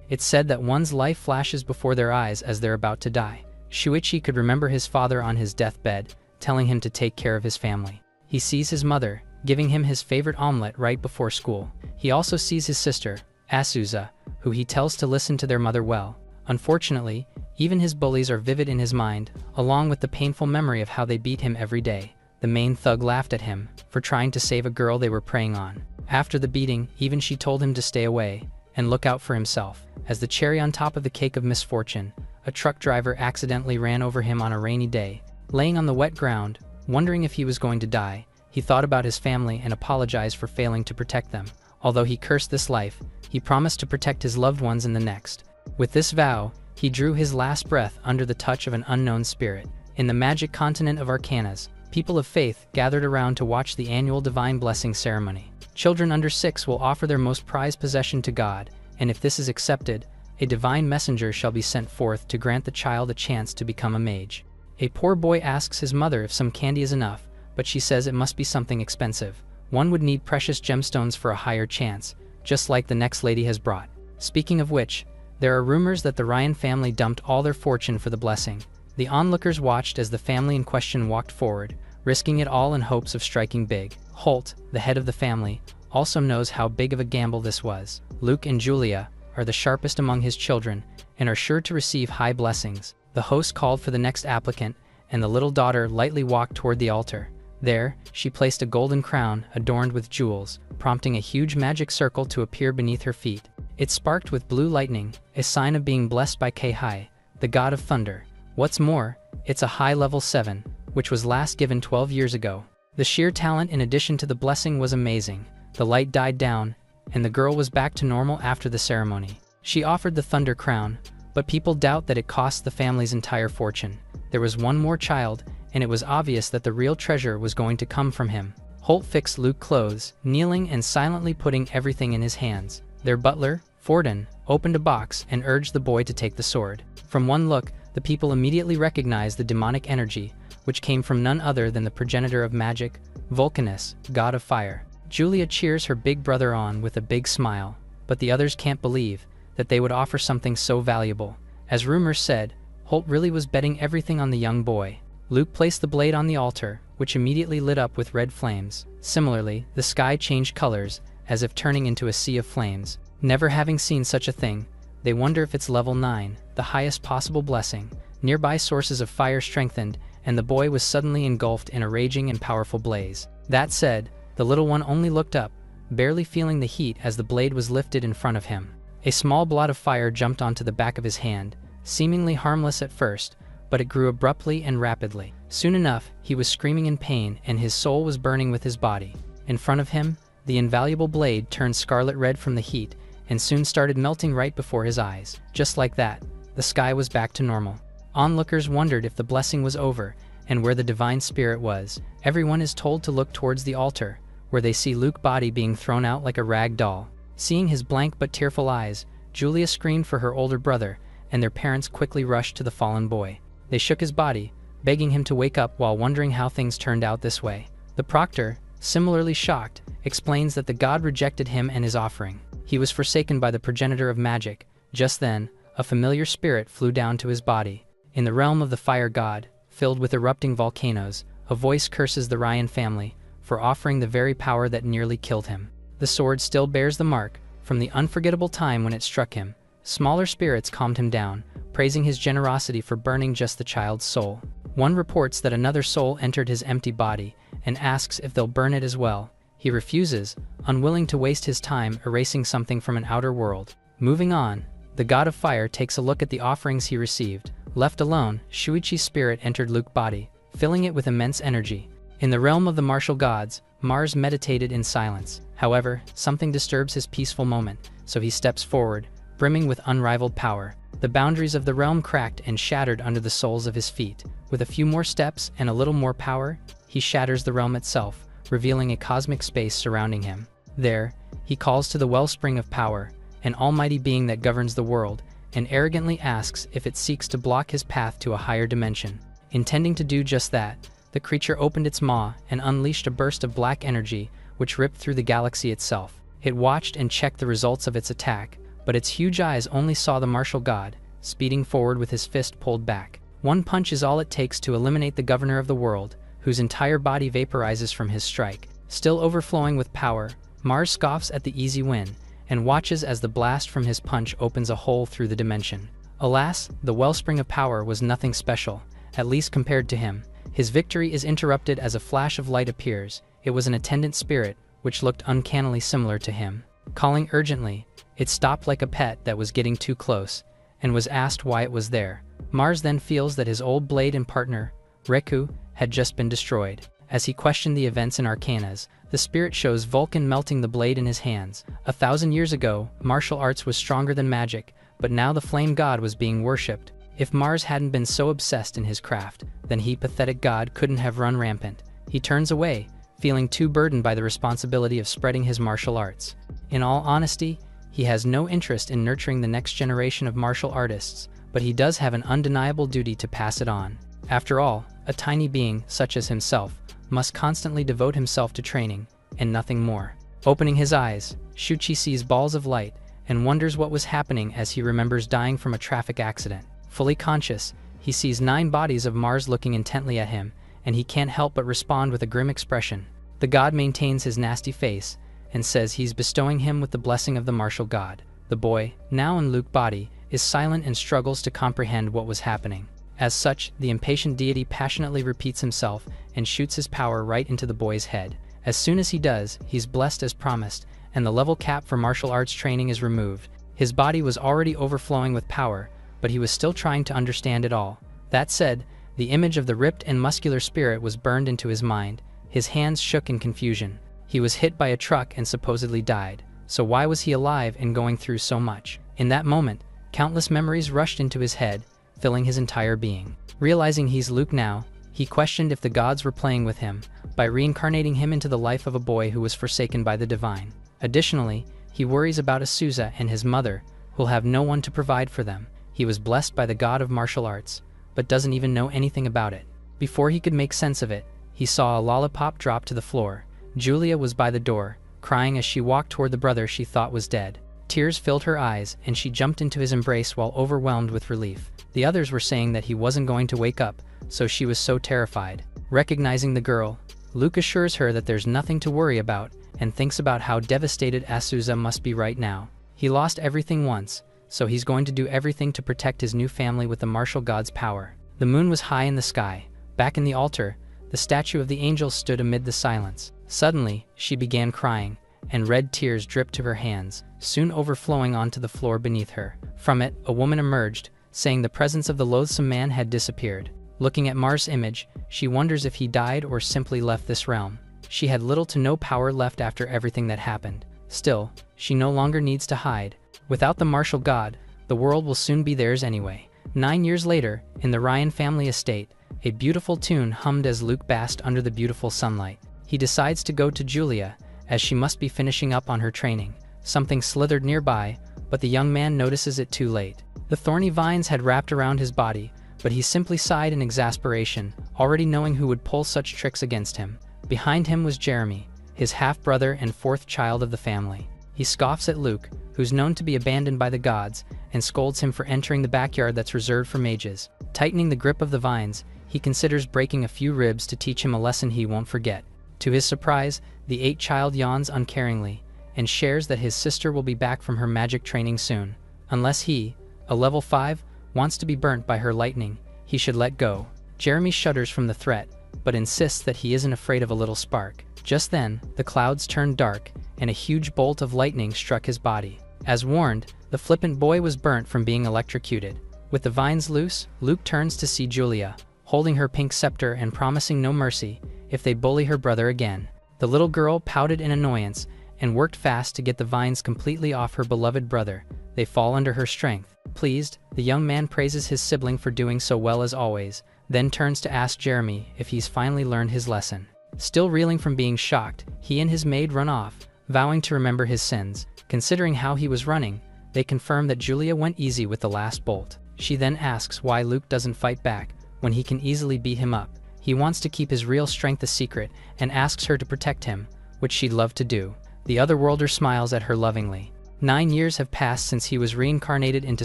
It's said that one's life flashes before their eyes as they're about to die. Shuichi could remember his father on his deathbed, telling him to take care of his family. He sees his mother, giving him his favorite omelette right before school. He also sees his sister, Asura, who he tells to listen to their mother well. Unfortunately, even his bullies are vivid in his mind, along with the painful memory of how they beat him every day. The main thug laughed at him for trying to save a girl they were preying on. After the beating, even she told him to stay away and look out for himself. As the cherry on top of the cake of misfortune, a truck driver accidentally ran over him on a rainy day. Laying on the wet ground, wondering if he was going to die, he thought about his family and apologized for failing to protect them. Although he cursed this life, he promised to protect his loved ones in the next. With this vow, he drew his last breath under the touch of an unknown spirit. In the magic continent of Arcanas, people of faith gathered around to watch the annual divine blessing ceremony. Children under 6 will offer their most prized possession to God, and if this is accepted, a divine messenger shall be sent forth to grant the child a chance to become a mage. A poor boy asks his mother if some candy is enough, but she says it must be something expensive. One would need precious gemstones for a higher chance, just like the next lady has brought. Speaking of which, there are rumors that the Ryan family dumped all their fortune for the blessing. The onlookers watched as the family in question walked forward, risking it all in hopes of striking big. Holt, the head of the family, also knows how big of a gamble this was. Luke and Julia are the sharpest among his children and are sure to receive high blessings. The host called for the next applicant, and the little daughter lightly walked toward the altar. There, she placed a golden crown adorned with jewels, prompting a huge magic circle to appear beneath her feet. It sparked with blue lightning, a sign of being blessed by Kai, the god of thunder. What's more, it's a high level 7, which was last given 12 years ago. The sheer talent in addition to the blessing was amazing. The light died down, and the girl was back to normal after the ceremony. She offered the thunder crown, but people doubt that it cost the family's entire fortune. There was one more child, and it was obvious that the real treasure was going to come from him. Holt fixed Luke clothes, kneeling and silently putting everything in his hands. Their butler, Forden, opened a box and urged the boy to take the sword. From one look, the people immediately recognized the demonic energy, which came from none other than the progenitor of magic, Vulcanus, god of fire. Julia cheers her big brother on with a big smile, but the others can't believe that they would offer something so valuable. As rumors said, Holt really was betting everything on the young boy. Luke placed the blade on the altar, which immediately lit up with red flames. Similarly, the sky changed colors, as if turning into a sea of flames. Never having seen such a thing, they wonder if it's level 9, the highest possible blessing. Nearby sources of fire strengthened, and the boy was suddenly engulfed in a raging and powerful blaze. That said, the little one only looked up, barely feeling the heat as the blade was lifted in front of him. A small blot of fire jumped onto the back of his hand, seemingly harmless at first, but it grew abruptly and rapidly. Soon enough, he was screaming in pain and his soul was burning with his body. In front of him, the invaluable blade turned scarlet red from the heat and soon started melting right before his eyes. Just like that, the sky was back to normal. Onlookers wondered if the blessing was over and where the divine spirit was. Everyone is told to look towards the altar, where they see Luke's body being thrown out like a rag doll. Seeing his blank but tearful eyes, Julia screamed for her older brother, and their parents quickly rushed to the fallen boy. They shook his body, begging him to wake up while wondering how things turned out this way. The proctor, similarly shocked, explains that the god rejected him and his offering. He was forsaken by the progenitor of magic. Just then, a familiar spirit flew down to his body. In the realm of the fire god, filled with erupting volcanoes, a voice curses the Ryan family for offering the very power that nearly killed him. The sword still bears the mark from the unforgettable time when it struck him. Smaller spirits calmed him down, praising his generosity for burning just the child's soul. One reports that another soul entered his empty body and asks if they'll burn it as well. He refuses, unwilling to waste his time erasing something from an outer world. Moving on, the god of fire takes a look at the offerings he received. Left alone, Shuichi's spirit entered Luke's body, filling it with immense energy. In the realm of the martial gods, Mars meditated in silence. However, something disturbs his peaceful moment, so he steps forward, brimming with unrivaled power. The boundaries of the realm cracked and shattered under the soles of his feet. With a few more steps and a little more power, he shatters the realm itself, revealing a cosmic space surrounding him. There, he calls to the wellspring of power, an almighty being that governs the world, and arrogantly asks if it seeks to block his path to a higher dimension. Intending to do just that, the creature opened its maw and unleashed a burst of black energy which ripped through the galaxy itself. It watched and checked the results of its attack, but its huge eyes only saw the martial god, speeding forward with his fist pulled back. One punch is all it takes to eliminate the governor of the world, whose entire body vaporizes from his strike. Still overflowing with power, Mars scoffs at the easy win, and watches as the blast from his punch opens a hole through the dimension. Alas, the wellspring of power was nothing special, at least compared to him. His victory is interrupted as a flash of light appears. It was an attendant spirit, which looked uncannily similar to him. Calling urgently, it stopped like a pet that was getting too close, and was asked why it was there. Mars then feels that his old blade and partner, Reku, had just been destroyed. As he questioned the events in Arcanas, the spirit shows Vulcan melting the blade in his hands. 1,000 years ago, martial arts was stronger than magic, but now the flame god was being worshipped. If Mars hadn't been so obsessed in his craft, then he, pathetic god, couldn't have run rampant. He turns away, feeling too burdened by the responsibility of spreading his martial arts. In all honesty, he has no interest in nurturing the next generation of martial artists, but he does have an undeniable duty to pass it on. After all, a tiny being, such as himself, must constantly devote himself to training, and nothing more. Opening his eyes, Shuchi sees balls of light, and wonders what was happening as he remembers dying from a traffic accident. Fully conscious, he sees 9 bodies of Mars looking intently at him, and he can't help but respond with a grim expression. The god maintains his nasty face, and says he's bestowing him with the blessing of the martial god. The boy, now in Luke body, is silent and struggles to comprehend what was happening. As such, the impatient deity passionately repeats himself and shoots his power right into the boy's head. As soon as he does, he's blessed as promised, and the level cap for martial arts training is removed. His body was already overflowing with power, but he was still trying to understand it all. That said, the image of the ripped and muscular spirit was burned into his mind. His hands shook in confusion. He was hit by a truck and supposedly died, so why was he alive and going through so much? In that moment, countless memories rushed into his head, filling his entire being. Realizing he's Luke now, he questioned if the gods were playing with him by reincarnating him into the life of a boy who was forsaken by the divine. Additionally, he worries about Asusa and his mother, who'll have no one to provide for them. He was blessed by the god of martial arts, but doesn't even know anything about it. Before he could make sense of it, he saw a lollipop drop to the floor. Julia was by the door, crying as she walked toward the brother she thought was dead. Tears filled her eyes, and she jumped into his embrace while overwhelmed with relief. The others were saying that he wasn't going to wake up, so she was so terrified. Recognizing the girl, Luke assures her that there's nothing to worry about, and thinks about how devastated Asusa must be right now. He lost everything once, so he's going to do everything to protect his new family with the martial god's power. The moon was high in the sky. Back in the altar, the statue of the angel stood amid the silence. Suddenly, she began crying, and red tears dripped to her hands, soon overflowing onto the floor beneath her. From it, a woman emerged, saying the presence of the loathsome man had disappeared. Looking at Mars' image, she wonders if he died or simply left this realm. She had little to no power left after everything that happened. Still, she no longer needs to hide. Without the martial god, the world will soon be theirs anyway. 9 years later, in the Ryan family estate, a beautiful tune hummed as Luke basked under the beautiful sunlight. He decides to go to Julia, as she must be finishing up on her training. Something slithered nearby, but the young man notices it too late. The thorny vines had wrapped around his body, but he simply sighed in exasperation, already knowing who would pull such tricks against him. Behind him was Jeremy, his half-brother and 4th child of the family. He scoffs at Luke, who's known to be abandoned by the gods, and scolds him for entering the backyard that's reserved for mages. Tightening the grip of the vines, he considers breaking a few ribs to teach him a lesson he won't forget. To his surprise, the 8th child yawns uncaringly, and shares that his sister will be back from her magic training soon. Unless he, a level 5, wants to be burnt by her lightning, he should let go. Jeremy shudders from the threat, but insists that he isn't afraid of a little spark. Just then, the clouds turned dark, and a huge bolt of lightning struck his body. As warned, the flippant boy was burnt from being electrocuted. With the vines loose, Luke turns to see Julia, holding her pink scepter and promising no mercy if they bully her brother again. The little girl pouted in annoyance and worked fast to get the vines completely off her beloved brother. They fall under her strength. Pleased, the young man praises his sibling for doing so well as always, then turns to ask Jeremy if he's finally learned his lesson. Still reeling from being shocked, he and his maid run off, vowing to remember his sins. Considering how he was running, they confirm that Julia went easy with the last bolt. She then asks why Luke doesn't fight back when he can easily beat him up. He wants to keep his real strength a secret and asks her to protect him, which she'd love to do. The otherworlder smiles at her lovingly. 9 years have passed since he was reincarnated into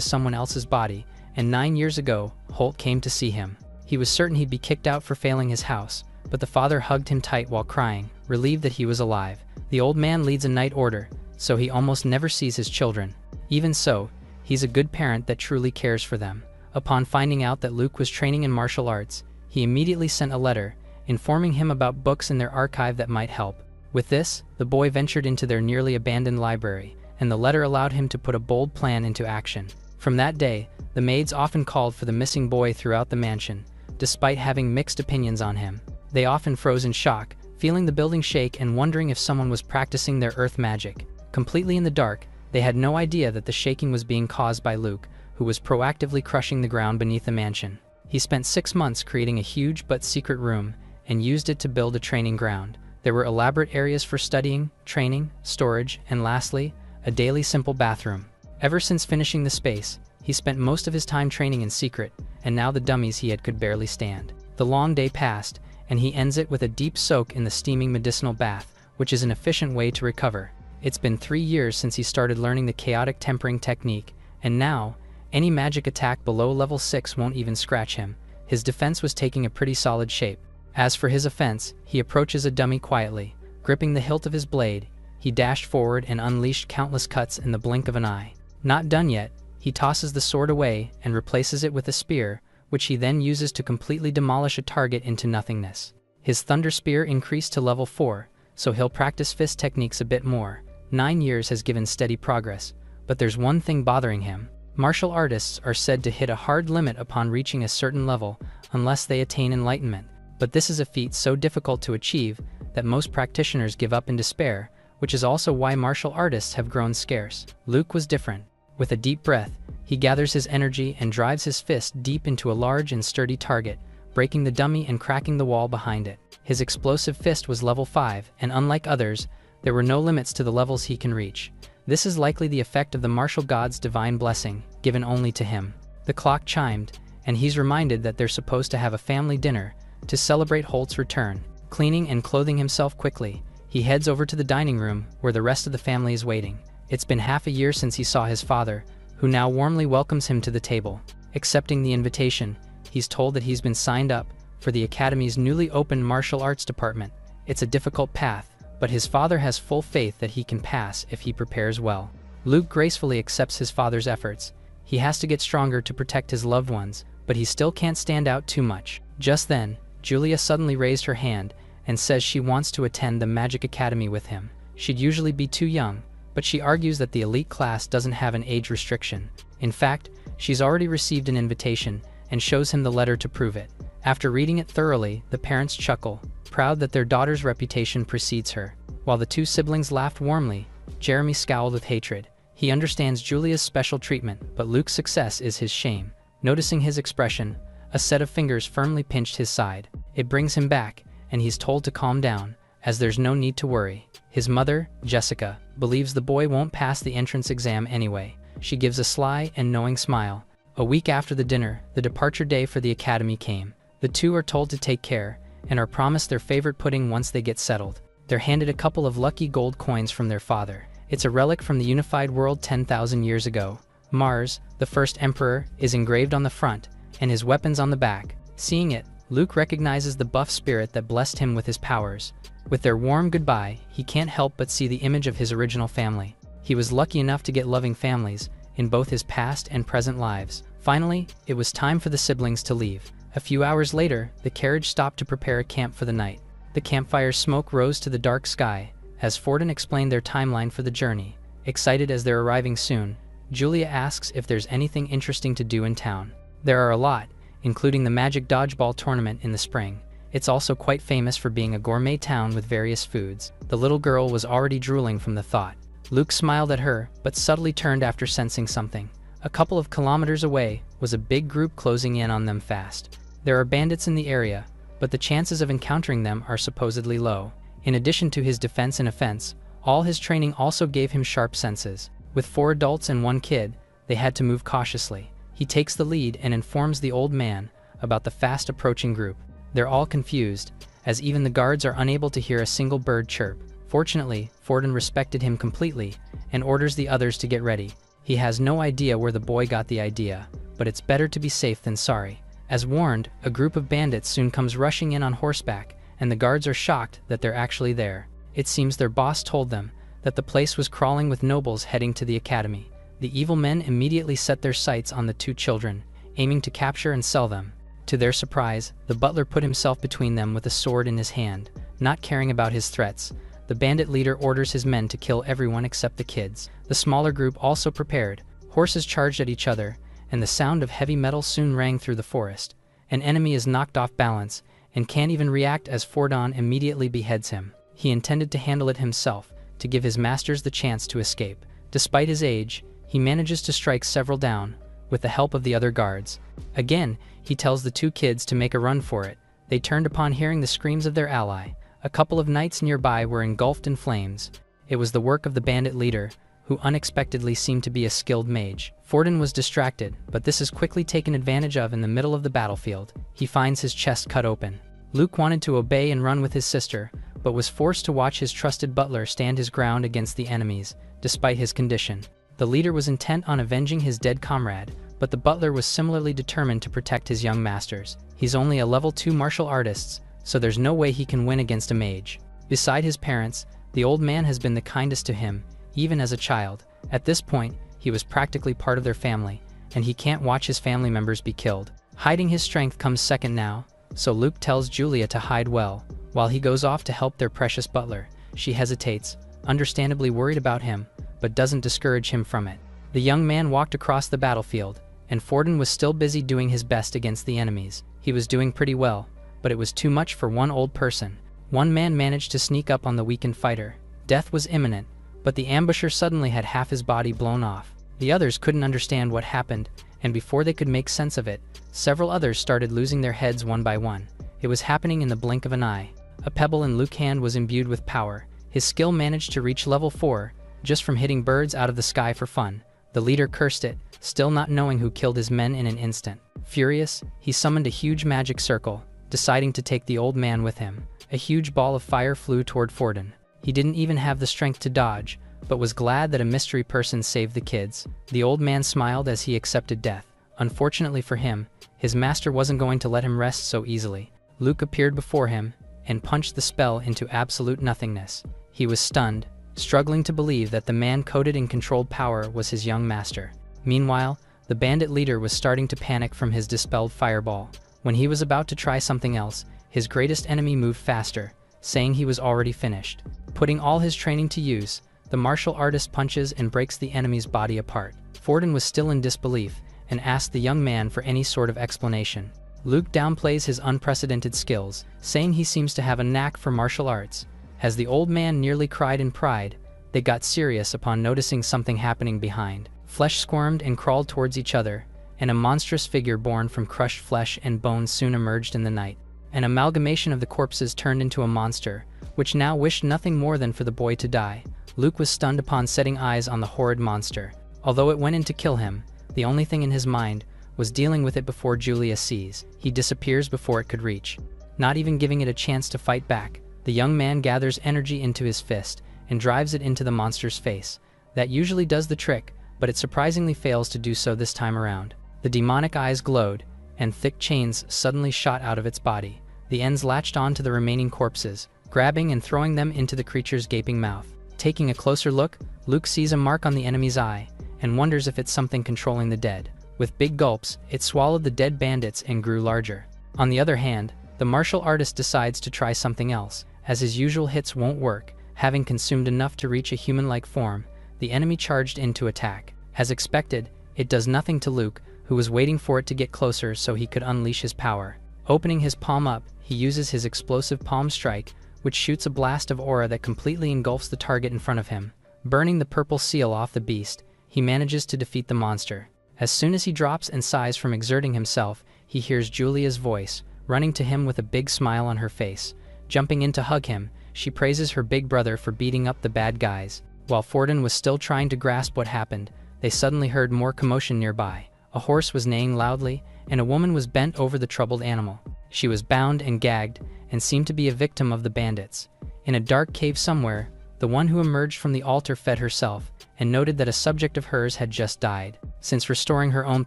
someone else's body, and 9 years ago, Holt came to see him. He was certain he'd be kicked out for failing his house, but the father hugged him tight while crying, relieved that he was alive. The old man leads a night order, so he almost never sees his children. Even so, he's a good parent that truly cares for them. Upon finding out that Luke was training in martial arts, he immediately sent a letter, informing him about books in their archive that might help. With this, the boy ventured into their nearly abandoned library, and the letter allowed him to put a bold plan into action. From that day, the maids often called for the missing boy throughout the mansion, despite having mixed opinions on him. They often froze in shock, feeling the building shake and wondering if someone was practicing their earth magic. Completely in the dark, they had no idea that the shaking was being caused by Luke, who was proactively crushing the ground beneath the mansion. He spent 6 months creating a huge but secret room, and used it to build a training ground. There were elaborate areas for studying, training, storage, and lastly, a daily simple bathroom. Ever since finishing the space, he spent most of his time training in secret, and now the dummies he had could barely stand. The long day passed, and he ends it with a deep soak in the steaming medicinal bath, which is an efficient way to recover. It's been 3 years since he started learning the chaotic tempering technique, and now, any magic attack below level 6 won't even scratch him. His defense was taking a pretty solid shape. As for his offense, he approaches a dummy quietly. Gripping the hilt of his blade, he dashed forward and unleashed countless cuts in the blink of an eye. Not done yet, he tosses the sword away and replaces it with a spear, which he then uses to completely demolish a target into nothingness. His thunder spear increased to level 4, so he'll practice fist techniques a bit more. 9 years has given steady progress, but there's one thing bothering him. Martial artists are said to hit a hard limit upon reaching a certain level unless they attain enlightenment, but this is a feat so difficult to achieve that most practitioners give up in despair, which is also why martial artists have grown scarce. Luke was different. With a deep breath, he gathers his energy and drives his fist deep into a large and sturdy target, breaking the dummy and cracking the wall behind it. His explosive fist was level 5, and unlike others, there were no limits to the levels he can reach. This is likely the effect of the martial god's divine blessing, given only to him. The clock chimed, and he's reminded that they're supposed to have a family dinner to celebrate Holt's return. Cleaning and clothing himself quickly, he heads over to the dining room where the rest of the family is waiting. It's been half a year since he saw his father, who now warmly welcomes him to the table. Accepting the invitation, he's told that he's been signed up for the Academy's newly opened martial arts department. It's a difficult path, but his father has full faith that he can pass if he prepares well. Luke gracefully accepts his father's efforts. He has to get stronger to protect his loved ones, but he still can't stand out too much. Just then, Julia suddenly raised her hand and says she wants to attend the Magic Academy with him. She'd usually be too young, but she argues that the elite class doesn't have an age restriction. In fact, she's already received an invitation and shows him the letter to prove it. After reading it thoroughly, the parents chuckle, proud that their daughter's reputation precedes her. While the two siblings laughed warmly, Jeremy scowled with hatred. He understands Julia's special treatment, but Luke's success is his shame. Noticing his expression, a set of fingers firmly pinched his side. It brings him back, and he's told to calm down, as there's no need to worry. His mother, Jessica, believes the boy won't pass the entrance exam anyway. She gives a sly and knowing smile. A week after the dinner, the departure day for the academy came. The two are told to take care, and are promised their favorite pudding once they get settled. They're handed a couple of lucky gold coins from their father. It's a relic from the unified world 10,000 years ago. Mars, the first emperor, is engraved on the front, and his weapons on the back. Seeing it, Luke recognizes the buff spirit that blessed him with his powers. With their warm goodbye, he can't help but see the image of his original family. He was lucky enough to get loving families in both his past and present lives. Finally, it was time for the siblings to leave. A few hours later, the carriage stopped to prepare a camp for the night. The campfire's smoke rose to the dark sky as Forden explained their timeline for the journey. Excited as they're arriving soon, Julia asks if there's anything interesting to do in town. There are a lot, including the Magic Dodgeball tournament in the spring. It's also quite famous for being a gourmet town with various foods. The little girl was already drooling from the thought. Luke smiled at her, but subtly turned after sensing something. A couple of kilometers away was a big group closing in on them fast. There are bandits in the area, but the chances of encountering them are supposedly low. In addition to his defense and offense, all his training also gave him sharp senses. With 4 adults and 1 kid, they had to move cautiously. He takes the lead and informs the old man about the fast approaching group. They're all confused, as even the guards are unable to hear a single bird chirp. Fortunately, Forden respected him completely and orders the others to get ready. He has no idea where the boy got the idea, but it's better to be safe than sorry. As warned, a group of bandits soon comes rushing in on horseback, and the guards are shocked that they're actually there. It seems their boss told them that the place was crawling with nobles heading to the academy. The evil men immediately set their sights on the two children, aiming to capture and sell them. To their surprise, the butler put himself between them with a sword in his hand. Not caring about his threats, the bandit leader orders his men to kill everyone except the kids. The smaller group also prepared. Horses charged at each other, and the sound of heavy metal soon rang through the forest. An enemy is knocked off balance and can't even react as Fordon immediately beheads him. He intended to handle it himself, to give his masters the chance to escape. Despite his age, he manages to strike several down, with the help of the other guards. Again, he tells the two kids to make a run for it. They turned upon hearing the screams of their ally. A couple of knights nearby were engulfed in flames. It was the work of the bandit leader, who unexpectedly seemed to be a skilled mage. Fordon was distracted, but this is quickly taken advantage of in the middle of the battlefield. He finds his chest cut open. Luke wanted to obey and run with his sister, but was forced to watch his trusted butler stand his ground against the enemies, despite his condition. The leader was intent on avenging his dead comrade, but the butler was similarly determined to protect his young masters. He's only a level 2 martial artist, so there's no way he can win against a mage. Beside his parents, the old man has been the kindest to him, even as a child. At this point, he was practically part of their family, and he can't watch his family members be killed. Hiding his strength comes second now, so Luke tells Julia to hide well, while he goes off to help their precious butler. She hesitates, understandably worried about him, but doesn't discourage him from it. The young man walked across the battlefield, and Fordon was still busy doing his best against the enemies. He was doing pretty well, but it was too much for one old person. One man managed to sneak up on the weakened fighter. Death was imminent, but the ambusher suddenly had half his body blown off. The others couldn't understand what happened, and before they could make sense of it, several others started losing their heads one by one. It was happening in the blink of an eye. A pebble in Luke's hand was imbued with power. His skill managed to reach level 4, just from hitting birds out of the sky for fun. The leader cursed it, still not knowing who killed his men in an instant. Furious, he summoned a huge magic circle, deciding to take the old man with him. A huge ball of fire flew toward Fordon. He didn't even have the strength to dodge, but was glad that a mystery person saved the kids. The old man smiled as he accepted death. Unfortunately for him, his master wasn't going to let him rest so easily. Luke appeared before him and punched the spell into absolute nothingness. He was stunned, struggling to believe that the man coded in controlled power was his young master. Meanwhile, the bandit leader was starting to panic from his dispelled fireball. When he was about to try something else, his greatest enemy moved faster, saying he was already finished. Putting all his training to use, the martial artist punches and breaks the enemy's body apart. Fordon was still in disbelief and asked the young man for any sort of explanation. Luke downplays his unprecedented skills, saying he seems to have a knack for martial arts. As the old man nearly cried in pride, they got serious upon noticing something happening behind. Flesh squirmed and crawled towards each other, and a monstrous figure born from crushed flesh and bones soon emerged in the night. An amalgamation of the corpses turned into a monster, which now wished nothing more than for the boy to die. Luke was stunned upon setting eyes on the horrid monster. Although it went in to kill him, the only thing in his mind was dealing with it before Julia sees. He disappears before it could reach. Not even giving it a chance to fight back, the young man gathers energy into his fist and drives it into the monster's face. That usually does the trick, but it surprisingly fails to do so this time around. The demonic eyes glowed, and thick chains suddenly shot out of its body. The ends latched onto the remaining corpses, grabbing and throwing them into the creature's gaping mouth. Taking a closer look, Luke sees a mark on the enemy's eye, and wonders if it's something controlling the dead. With big gulps, it swallowed the dead bandits and grew larger. On the other hand, the martial artist decides to try something else. As his usual hits won't work, having consumed enough to reach a human-like form, the enemy charged in to attack. As expected, it does nothing to Luke, who was waiting for it to get closer so he could unleash his power. Opening his palm up, he uses his explosive palm strike, which shoots a blast of aura that completely engulfs the target in front of him. Burning the purple seal off the beast, he manages to defeat the monster. As soon as he drops and sighs from exerting himself, he hears Julia's voice, running to him with a big smile on her face. Jumping in to hug him, she praises her big brother for beating up the bad guys. While Fordon was still trying to grasp what happened, they suddenly heard more commotion nearby. A horse was neighing loudly, and a woman was bent over the troubled animal. She was bound and gagged, and seemed to be a victim of the bandits. In a dark cave somewhere, the The one who emerged from the altar fed herself, and noted that a subject of hers had just died. Since restoring her own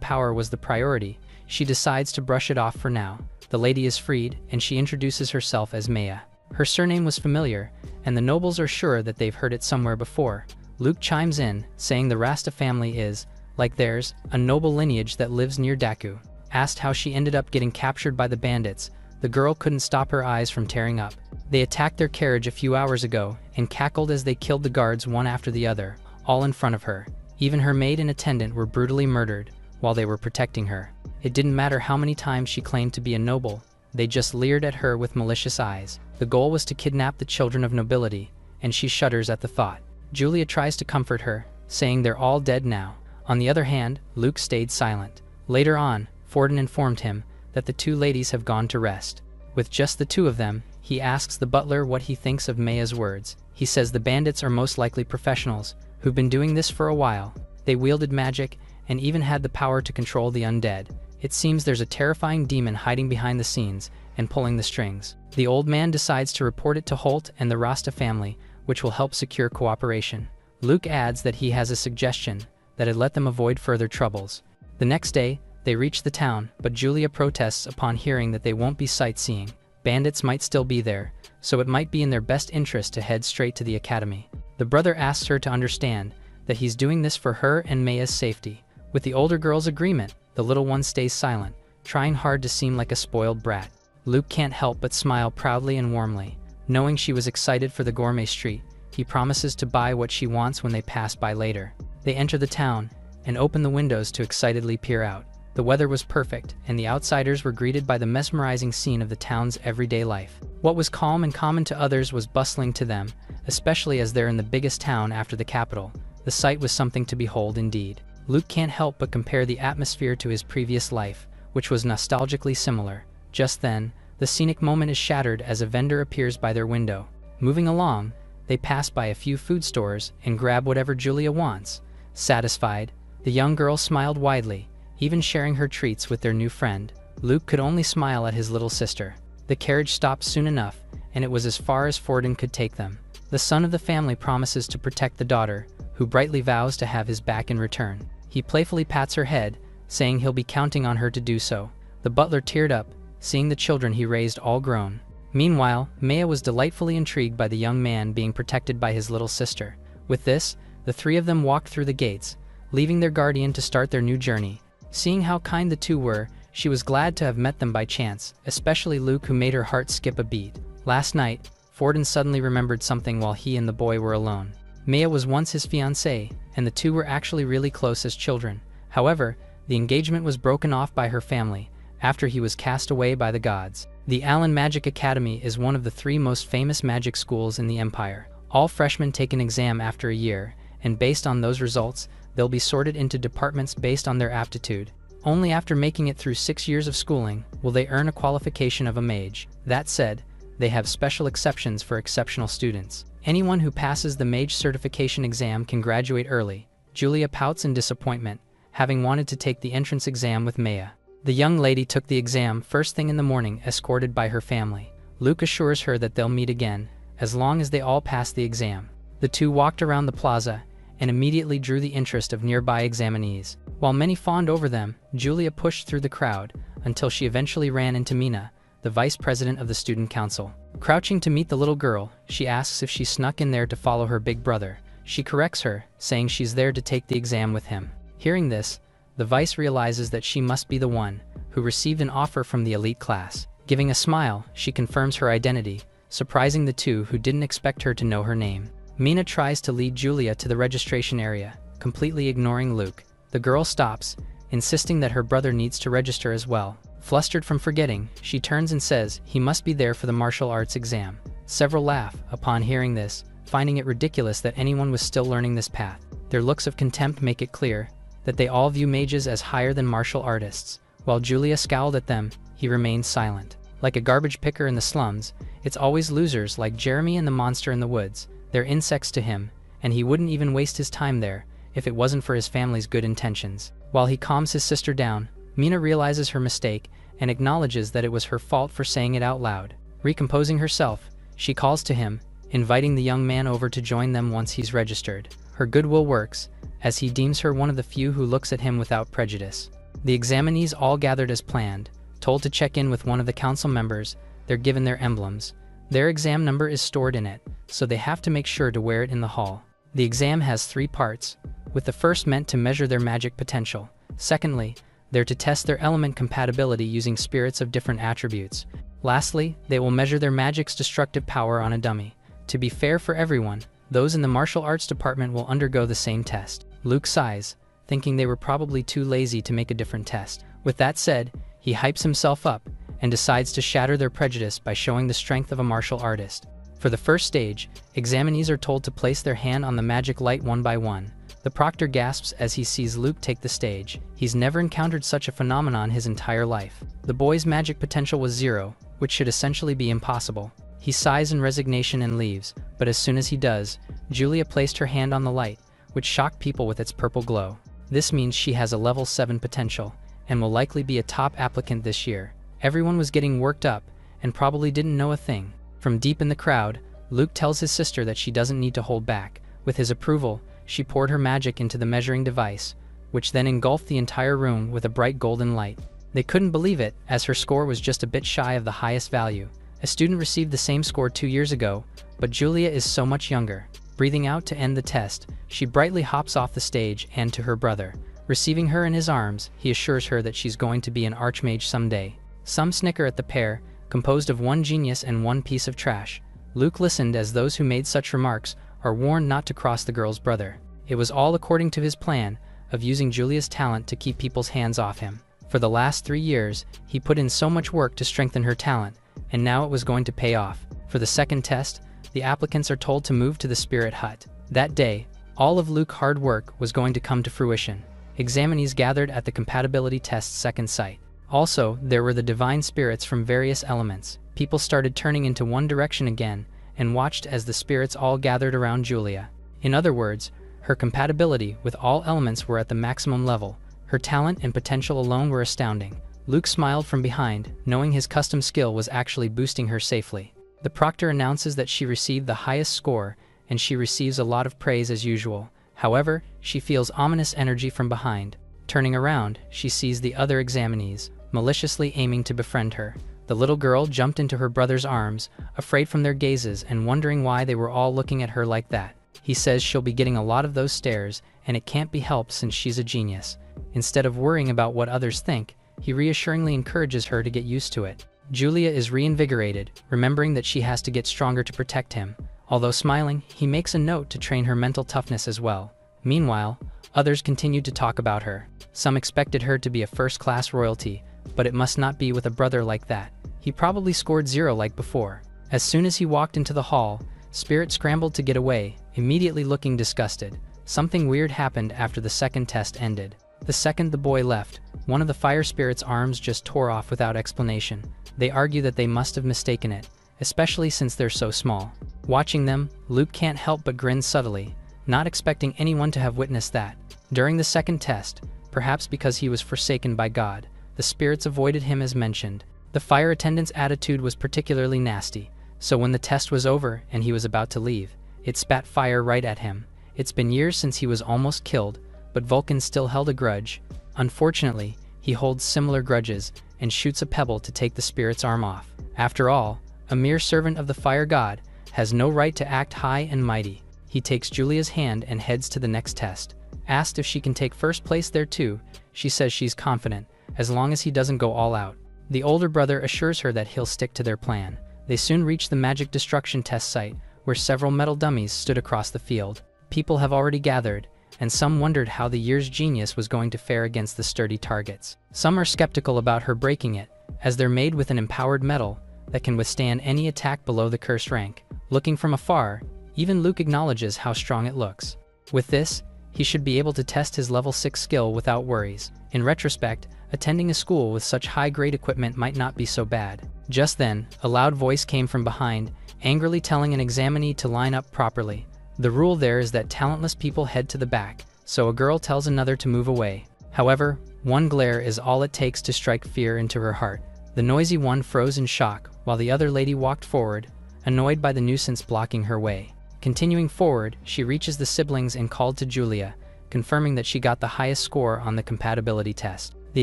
power was the priority, she decides to brush it off for now. The lady is freed, and she introduces herself as Maya. Her surname was familiar, and the nobles are sure that they've heard it somewhere before. Luke chimes in, saying the Rasta family is, like theirs, a noble lineage that lives near Daku. Asked how she ended up getting captured by the bandits, the girl couldn't stop her eyes from tearing up. They attacked their carriage a few hours ago, and cackled as they killed the guards one after the other, all in front of her. Even her maid and attendant were brutally murdered, while they were protecting her. It didn't matter how many times she claimed to be a noble, they just leered at her with malicious eyes. The goal was to kidnap the children of nobility, and she shudders at the thought. Julia tries to comfort her, saying they're all dead now. On the other hand, Luke stayed silent. Later on, Forden informed him that the two ladies have gone to rest. With just the two of them, he asks the butler what he thinks of Maya's words. He says the bandits are most likely professionals, who've been doing this for a while. They wielded magic, and even had the power to control the undead. It seems there's a terrifying demon hiding behind the scenes and pulling the strings. The old man decides to report it to Holt and the Rasta family, which will help secure cooperation. Luke adds that he has a suggestion that'd let them avoid further troubles. The next day, they reach the town, but Julia protests upon hearing that they won't be sightseeing. Bandits might still be there, so it might be in their best interest to head straight to the academy. The brother asks her to understand that he's doing this for her and Maya's safety. With the older girl's agreement, the little one stays silent, trying hard to seem like a spoiled brat. Luke can't help but smile proudly and warmly. Knowing she was excited for the gourmet street, he promises to buy what she wants when they pass by later. They enter the town and open the windows to excitedly peer out. The weather was perfect, and the outsiders were greeted by the mesmerizing scene of the town's everyday life. What was calm and common to others was bustling to them, especially as they're in the biggest town after the capital. The sight was something to behold indeed. Luke can't help but compare the atmosphere to his previous life, which was nostalgically similar. Just then, the scenic moment is shattered as a vendor appears by their window. Moving along, they pass by a few food stores and grab whatever Julia wants. Satisfied, the young girl smiled widely, even sharing her treats with their new friend. Luke could only smile at his little sister. The carriage stopped soon enough, and it was as far as Forden could take them. The son of the family promises to protect the daughter, who brightly vows to have his back in return. He playfully pats her head, saying he'll be counting on her to do so. The butler teared up, seeing the children he raised all grown. Meanwhile, Maya was delightfully intrigued by the young man being protected by his little sister. With this, the three of them walked through the gates, leaving their guardian to start their new journey. Seeing how kind the two were, she was glad to have met them by chance, especially Luke, who made her heart skip a beat. Last night, Forden suddenly remembered something while he and the boy were alone. Maya was once his fiancée, and the two were actually really close as children. However, the engagement was broken off by her family, after he was cast away by the gods. The Allen Magic Academy is one of the three most famous magic schools in the Empire. All freshmen take an exam after a year, and based on those results, they'll be sorted into departments based on their aptitude. Only after making it through 6 years of schooling will they earn a qualification of a mage. That said, they have special exceptions for exceptional students. Anyone who passes the mage certification exam can graduate early. Julia pouts in disappointment, having wanted to take the entrance exam with Maya. The young lady took the exam first thing in the morning, escorted by her family. Luke assures her that they'll meet again, as long as they all pass the exam. The two walked around the plaza and immediately drew the interest of nearby examinees. While many fawned over them, Julia pushed through the crowd until she eventually ran into Mina, the vice president of the student council. Crouching to meet the little girl, she asks if she snuck in there to follow her big brother. She corrects her, saying she's there to take the exam with him. Hearing this, the vice realizes that she must be the one who received an offer from the elite class. Giving a smile, she confirms her identity, surprising the two who didn't expect her to know her name. Mina tries to lead Julia to the registration area, completely ignoring Luke. The girl stops, insisting that her brother needs to register as well. Flustered from forgetting, she turns and says he must be there for the martial arts exam. Several laugh upon hearing this, finding it ridiculous that anyone was still learning this path. Their looks of contempt make it clear that they all view mages as higher than martial artists. While Julia scowled at them, he remained silent. Like a garbage picker in the slums, it's always losers like Jeremy and the monster in the woods. They're insects to him, and he wouldn't even waste his time there if it wasn't for his family's good intentions. While he calms his sister down, Mina realizes her mistake and acknowledges that it was her fault for saying it out loud. Recomposing herself, she calls to him, inviting the young man over to join them once he's registered. Her goodwill works, as he deems her one of the few who looks at him without prejudice. The examinees all gathered as planned, told to check in with one of the council members. They're given their emblems. Their exam number is stored in it, so they have to make sure to wear it in the hall. The exam has 3 parts, with the first meant to measure their magic potential. Secondly, they're to test their element compatibility using spirits of different attributes. Lastly, they will measure their magic's destructive power on a dummy. To be fair for everyone, those in the martial arts department will undergo the same test. Luke sighs, thinking they were probably too lazy to make a different test. With that said, he hypes himself up and decides to shatter their prejudice by showing the strength of a martial artist. For the first stage, examinees are told to place their hand on the magic light one by one. The proctor gasps as he sees Luke take the stage. He's never encountered such a phenomenon his entire life. The boy's magic potential was 0, which should essentially be impossible. He sighs in resignation and leaves, but as soon as he does, Julia placed her hand on the light, which shocked people with its purple glow. This means she has a level 7 potential, and will likely be a top applicant this year. Everyone was getting worked up, and probably didn't know a thing. From deep in the crowd, Luke tells his sister that she doesn't need to hold back. With his approval, she poured her magic into the measuring device, which then engulfed the entire room with a bright golden light. They couldn't believe it, as her score was just a bit shy of the highest value. A student received the same score 2 years ago, but Julia is so much younger. Breathing out to end the test, she brightly hops off the stage and to her brother. Receiving her in his arms, he assures her that she's going to be an archmage someday. Some snicker at the pair, composed of 1 genius and 1 piece of trash. Luke listened as those who made such remarks are warned not to cross the girl's brother. It was all according to his plan of using Julia's talent to keep people's hands off him. For the last 3 years, he put in so much work to strengthen her talent, and now it was going to pay off. For the second test, the applicants are told to move to the spirit hut. That day, all of Luke's hard work was going to come to fruition. Examinees gathered at the compatibility test's second site. Also, there were the divine spirits from various elements. People started turning into one direction again, and watched as the spirits all gathered around Julia. In other words, her compatibility with all elements were at the maximum level. Her talent and potential alone were astounding. Luke smiled from behind, knowing his custom skill was actually boosting her safely. The proctor announces that she received the highest score, and she receives a lot of praise as usual. However, she feels ominous energy from behind. Turning around, she sees the other examinees, maliciously aiming to befriend her. The little girl jumped into her brother's arms, afraid from their gazes and wondering why they were all looking at her like that. He says she'll be getting a lot of those stares, and it can't be helped since she's a genius. Instead of worrying about what others think, he reassuringly encourages her to get used to it. Julia is reinvigorated, remembering that she has to get stronger to protect him. Although smiling, he makes a note to train her mental toughness as well. Meanwhile, others continued to talk about her. Some expected her to be a first-class royalty, but it must not be with a brother like that. He probably scored 0 like before. As soon as he walked into the hall, Spirit scrambled to get away, immediately looking disgusted. Something weird happened after the second test ended. The second the boy left, one of the fire spirit's arms just tore off without explanation. They argue that they must have mistaken it, especially since they're so small. Watching them, Luke can't help but grin subtly, not expecting anyone to have witnessed that. During the second test, perhaps because he was forsaken by God, the spirits avoided him as mentioned. The fire attendant's attitude was particularly nasty, so when the test was over and he was about to leave, it spat fire right at him. It's been years since he was almost killed, but Vulcan still held a grudge. Unfortunately, he holds similar grudges and shoots a pebble to take the spirit's arm off. After all, a mere servant of the fire god has no right to act high and mighty. He takes Julia's hand and heads to the next test. Asked if she can take first place there too, she says she's confident, as long as he doesn't go all out. The older brother assures her that he'll stick to their plan. They soon reach the magic destruction test site, where several metal dummies stood across the field. People have already gathered, and some wondered how the year's genius was going to fare against the sturdy targets. Some are skeptical about her breaking it, as they're made with an empowered metal that can withstand any attack below the cursed rank. Looking from afar, even Luke acknowledges how strong it looks. With this, he should be able to test his level 6 skill without worries. In retrospect, attending a school with such high-grade equipment might not be so bad. Just then, a loud voice came from behind, angrily telling an examinee to line up properly. The rule there is that talentless people head to the back, so a girl tells another to move away. However, one glare is all it takes to strike fear into her heart. The noisy one froze in shock, while the other lady walked forward, annoyed by the nuisance blocking her way. Continuing forward, she reaches the siblings and called to Julia, confirming that she got the highest score on the compatibility test. The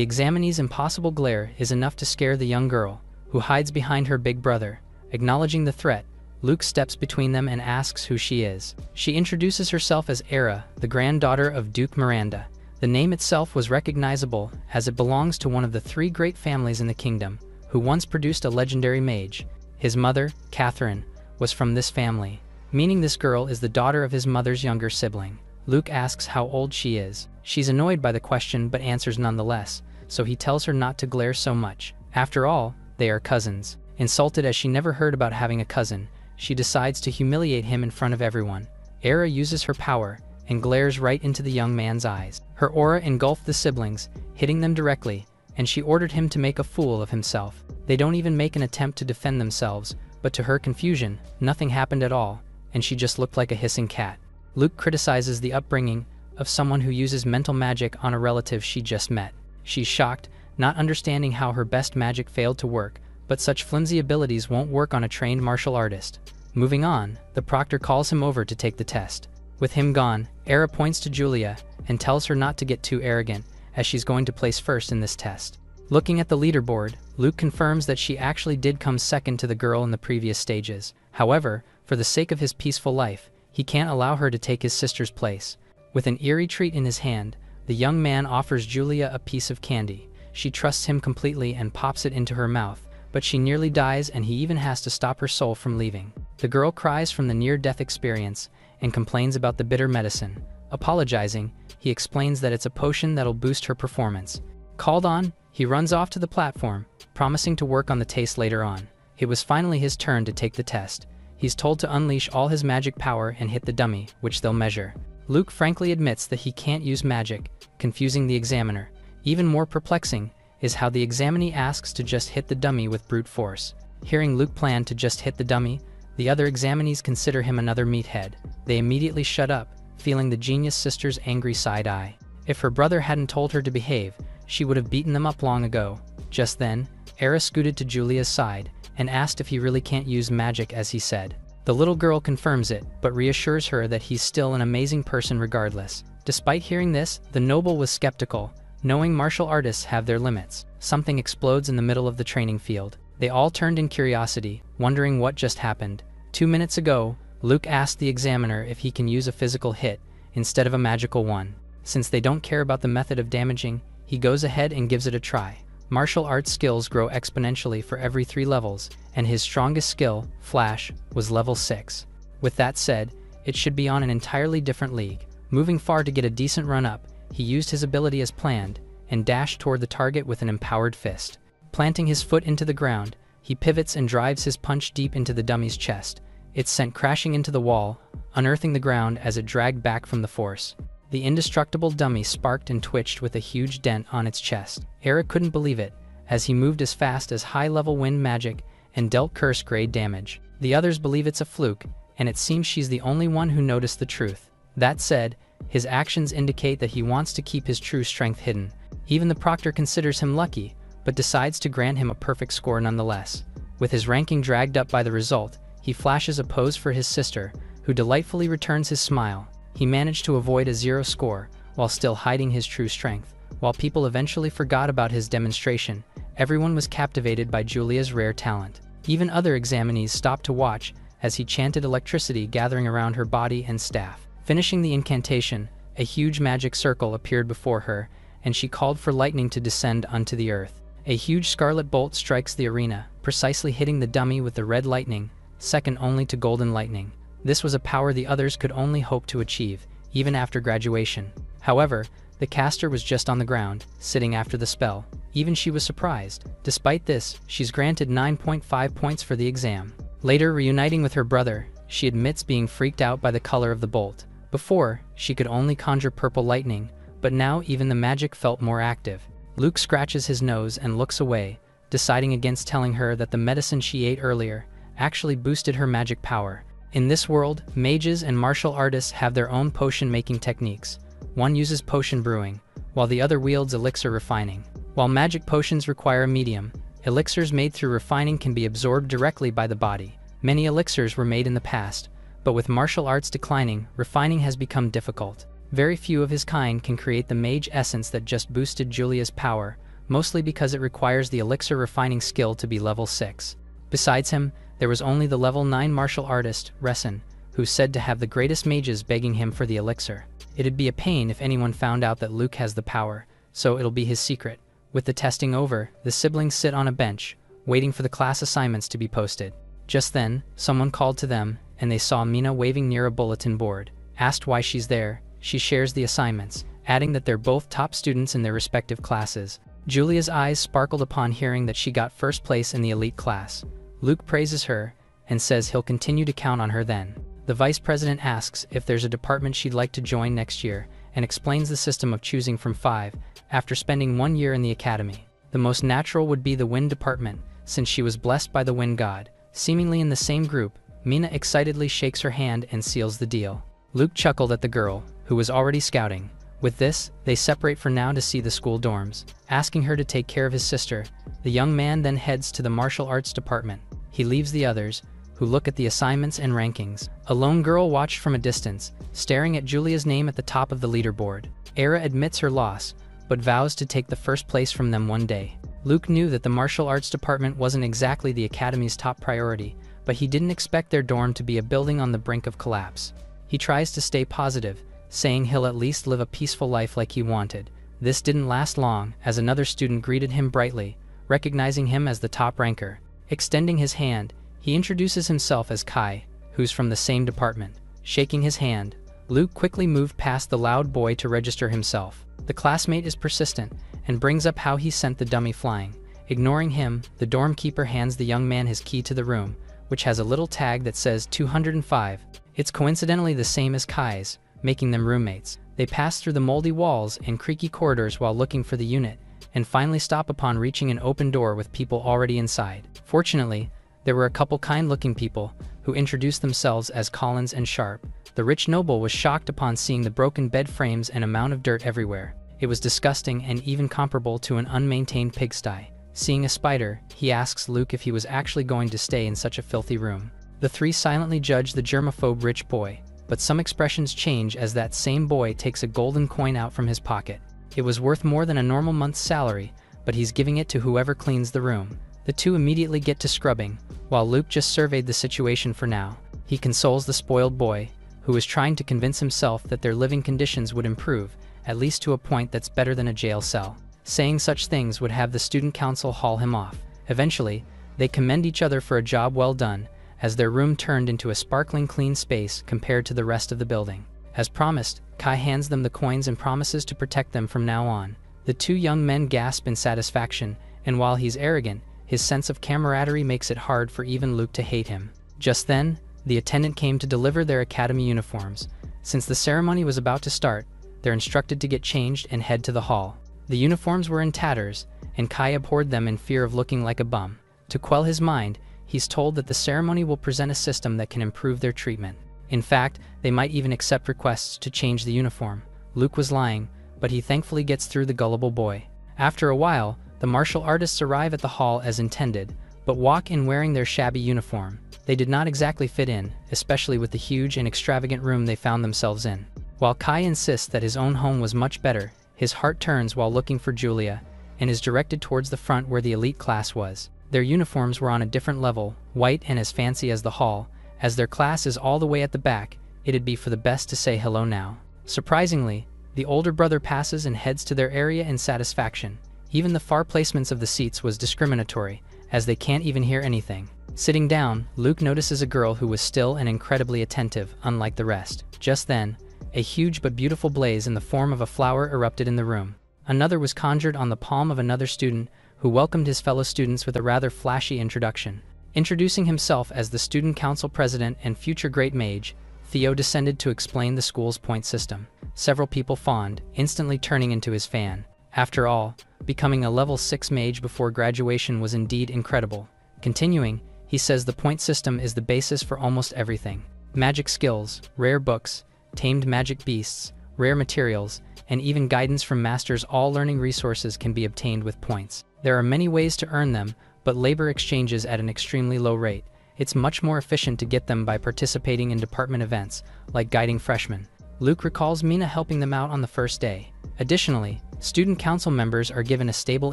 examinee's impossible glare is enough to scare the young girl, who hides behind her big brother. Acknowledging the threat, Luke steps between them and asks who she is. She introduces herself as Era, the granddaughter of Duke Miranda. The name itself was recognizable, as it belongs to one of the 3 great families in the kingdom, who once produced a legendary mage. His mother, Catherine, was from this family, meaning this girl is the daughter of his mother's younger sibling. Luke asks how old she is. She's annoyed by the question but answers nonetheless, so he tells her not to glare so much. After all, they are cousins. Insulted as she never heard about having a cousin, she decides to humiliate him in front of everyone. Era uses her power and glares right into the young man's eyes. Her aura engulfed the siblings, hitting them directly, and she ordered him to make a fool of himself. They don't even make an attempt to defend themselves, but to her confusion, nothing happened at all, and she just looked like a hissing cat. Luke criticizes the upbringing of someone who uses mental magic on a relative she just met. She's shocked, not understanding how her best magic failed to work, but such flimsy abilities won't work on a trained martial artist. Moving on, the proctor calls him over to take the test. With him gone, Era points to Julia and tells her not to get too arrogant, as she's going to place first in this test. Looking at the leaderboard, Luke confirms that she actually did come second to the girl in the previous stages. However, for the sake of his peaceful life, he can't allow her to take his sister's place. With an eerie treat in his hand, the young man offers Julia a piece of candy. She trusts him completely and pops it into her mouth, but she nearly dies and he even has to stop her soul from leaving. The girl cries from the near-death experience and complains about the bitter medicine. Apologizing, he explains that it's a potion that'll boost her performance. Called on, he runs off to the platform, promising to work on the taste later on. It was finally his turn to take the test. He's told to unleash all his magic power and hit the dummy, which they'll measure. Luke frankly admits that he can't use magic, confusing the examiner. Even more perplexing is how the examinee asks to just hit the dummy with brute force. Hearing Luke plan to just hit the dummy, the other examinees consider him another meathead. They immediately shut up, feeling the genius sister's angry side eye. If her brother hadn't told her to behave, she would have beaten them up long ago. Just then, Era scooted to Julia's side and asked if he really can't use magic as he said. The little girl confirms it, but reassures her that he's still an amazing person regardless. Despite hearing this, the noble was skeptical, knowing martial artists have their limits. Something explodes in the middle of the training field. They all turned in curiosity, wondering what just happened. 2 minutes ago, Luke asked the examiner if he can use a physical hit instead of a magical one. Since they don't care about the method of damaging, he goes ahead and gives it a try. Martial arts skills grow exponentially for every 3 levels, and his strongest skill, Flash, was level 6. With that said, it should be on an entirely different league. Moving far to get a decent run up, he used his ability as planned, and dashed toward the target with an empowered fist. Planting his foot into the ground, he pivots and drives his punch deep into the dummy's chest. It's sent crashing into the wall, unearthing the ground as it dragged back from the force. The indestructible dummy sparked and twitched with a huge dent on its chest. Eric couldn't believe it, as he moved as fast as high-level wind magic and dealt curse-grade damage. The others believe it's a fluke, and it seems she's the only one who noticed the truth. That said, his actions indicate that he wants to keep his true strength hidden. Even the proctor considers him lucky, but decides to grant him a perfect score nonetheless. With his ranking dragged up by the result, he flashes a pose for his sister, who delightfully returns his smile. He managed to avoid a 0 score, while still hiding his true strength. While people eventually forgot about his demonstration, everyone was captivated by Julia's rare talent. Even other examinees stopped to watch, as he chanted electricity gathering around her body and staff. Finishing the incantation, a huge magic circle appeared before her, and she called for lightning to descend onto the earth. A huge scarlet bolt strikes the arena, precisely hitting the dummy with the red lightning, second only to golden lightning. This was a power the others could only hope to achieve, even after graduation. However, the caster was just on the ground, sitting after the spell. Even she was surprised. Despite this, she's granted 9.5 points for the exam. Later, reuniting with her brother, she admits being freaked out by the color of the bolt. Before, she could only conjure purple lightning, but now even the magic felt more active. Luke scratches his nose and looks away, deciding against telling her that the medicine she ate earlier actually boosted her magic power. In this world, mages and martial artists have their own potion-making techniques. One uses potion brewing, while the other wields elixir refining. While magic potions require a medium, elixirs made through refining can be absorbed directly by the body, Many elixirs were made in the past, but with martial arts declining, refining has become difficult. Very few of his kind can create the mage essence that just boosted Julia's power, mostly because it requires the elixir refining skill to be level 6. Besides him, there was only the level 9 martial artist, Resin, who's said to have the greatest mages begging him for the elixir. It'd be a pain if anyone found out that Luke has the power, so it'll be his secret. With the testing over, the siblings sit on a bench, waiting for the class assignments to be posted. Just then, someone called to them, and they saw Mina waving near a bulletin board. Asked why she's there, she shares the assignments, adding that they're both top students in their respective classes. Julia's eyes sparkled upon hearing that she got first place in the elite class. Luke praises her, and says he'll continue to count on her then. The vice president asks if there's a department she'd like to join next year, and explains the system of choosing from 5, after spending 1 year in the academy. The most natural would be the wind department, since she was blessed by the wind god. Seemingly in the same group, Mina excitedly shakes her hand and seals the deal. Luke chuckled at the girl, who was already scouting. With this, they separate for now to see the school dorms. Asking her to take care of his sister, the young man then heads to the martial arts department. He leaves the others, who look at the assignments and rankings. A lone girl watched from a distance, staring at Julia's name at the top of the leaderboard. Era admits her loss, but vows to take the first place from them one day. Luke knew that the martial arts department wasn't exactly the academy's top priority, but he didn't expect their dorm to be a building on the brink of collapse. He tries to stay positive, saying he'll at least live a peaceful life like he wanted. This didn't last long, as another student greeted him brightly, recognizing him as the top ranker. Extending his hand, he introduces himself as Kai, who's from the same department. Shaking his hand, Luke quickly moved past the loud boy to register himself. The classmate is persistent, and brings up how he sent the dummy flying. Ignoring him, the dorm keeper hands the young man his key to the room, which has a little tag that says 205. It's coincidentally the same as Kai's, making them roommates. They pass through the moldy walls and creaky corridors while looking for the unit, and finally stop upon reaching an open door with people already inside. Fortunately, there were a couple kind-looking people, who introduced themselves as Collins and Sharp. The rich noble was shocked upon seeing the broken bed frames and amount of dirt everywhere. It was disgusting and even comparable to an unmaintained pigsty. Seeing a spider, he asks Luke if he was actually going to stay in such a filthy room. The three silently judge the germaphobe rich boy, but some expressions change as that same boy takes a golden coin out from his pocket. It was worth more than a normal month's salary, but he's giving it to whoever cleans the room. The two immediately get to scrubbing, while Luke just surveyed the situation for now. He consoles the spoiled boy, who is trying to convince himself that their living conditions would improve, at least to a point that's better than a jail cell. Saying such things would have the student council haul him off. Eventually, they commend each other for a job well done, as their room turned into a sparkling clean space compared to the rest of the building. As promised, Kai hands them the coins and promises to protect them from now on. The two young men gasp in satisfaction, and while he's arrogant, his sense of camaraderie makes it hard for even Luke to hate him. Just then, the attendant came to deliver their academy uniforms. Since the ceremony was about to start, they're instructed to get changed and head to the hall. The uniforms were in tatters, and Kai abhorred them in fear of looking like a bum. To quell his mind, he's told that the ceremony will present a system that can improve their treatment. In fact, they might even accept requests to change the uniform. Luke was lying, but he thankfully gets through the gullible boy. After a while, the martial artists arrive at the hall as intended, but walk in wearing their shabby uniform. They did not exactly fit in, especially with the huge and extravagant room they found themselves in. While Kai insists that his own home was much better, his heart turns while looking for Julia, and is directed towards the front where the elite class was. Their uniforms were on a different level, white and as fancy as the hall. As their class is all the way at the back, it'd be for the best to say hello now. Surprisingly, the older brother passes and heads to their area in satisfaction. Even the far placements of the seats was discriminatory, as they can't even hear anything. Sitting down, Luke notices a girl who was still and incredibly attentive, unlike the rest. Just then, a huge but beautiful blaze in the form of a flower erupted in the room. Another was conjured on the palm of another student, who welcomed his fellow students with a rather flashy introduction. Introducing himself as the student council president and future great mage, Theo descended to explain the school's point system. Several people fawned, instantly turning into his fan. After all, becoming a level 6 mage before graduation was indeed incredible. Continuing, he says the point system is the basis for almost everything. Magic skills, rare books, tamed magic beasts, rare materials, and even guidance from masters. All learning resources can be obtained with points. There are many ways to earn them, but labor exchanges at an extremely low rate, It's much more efficient to get them by participating in department events, like guiding freshmen. Luke recalls Mina helping them out on the first day. Additionally, student council members are given a stable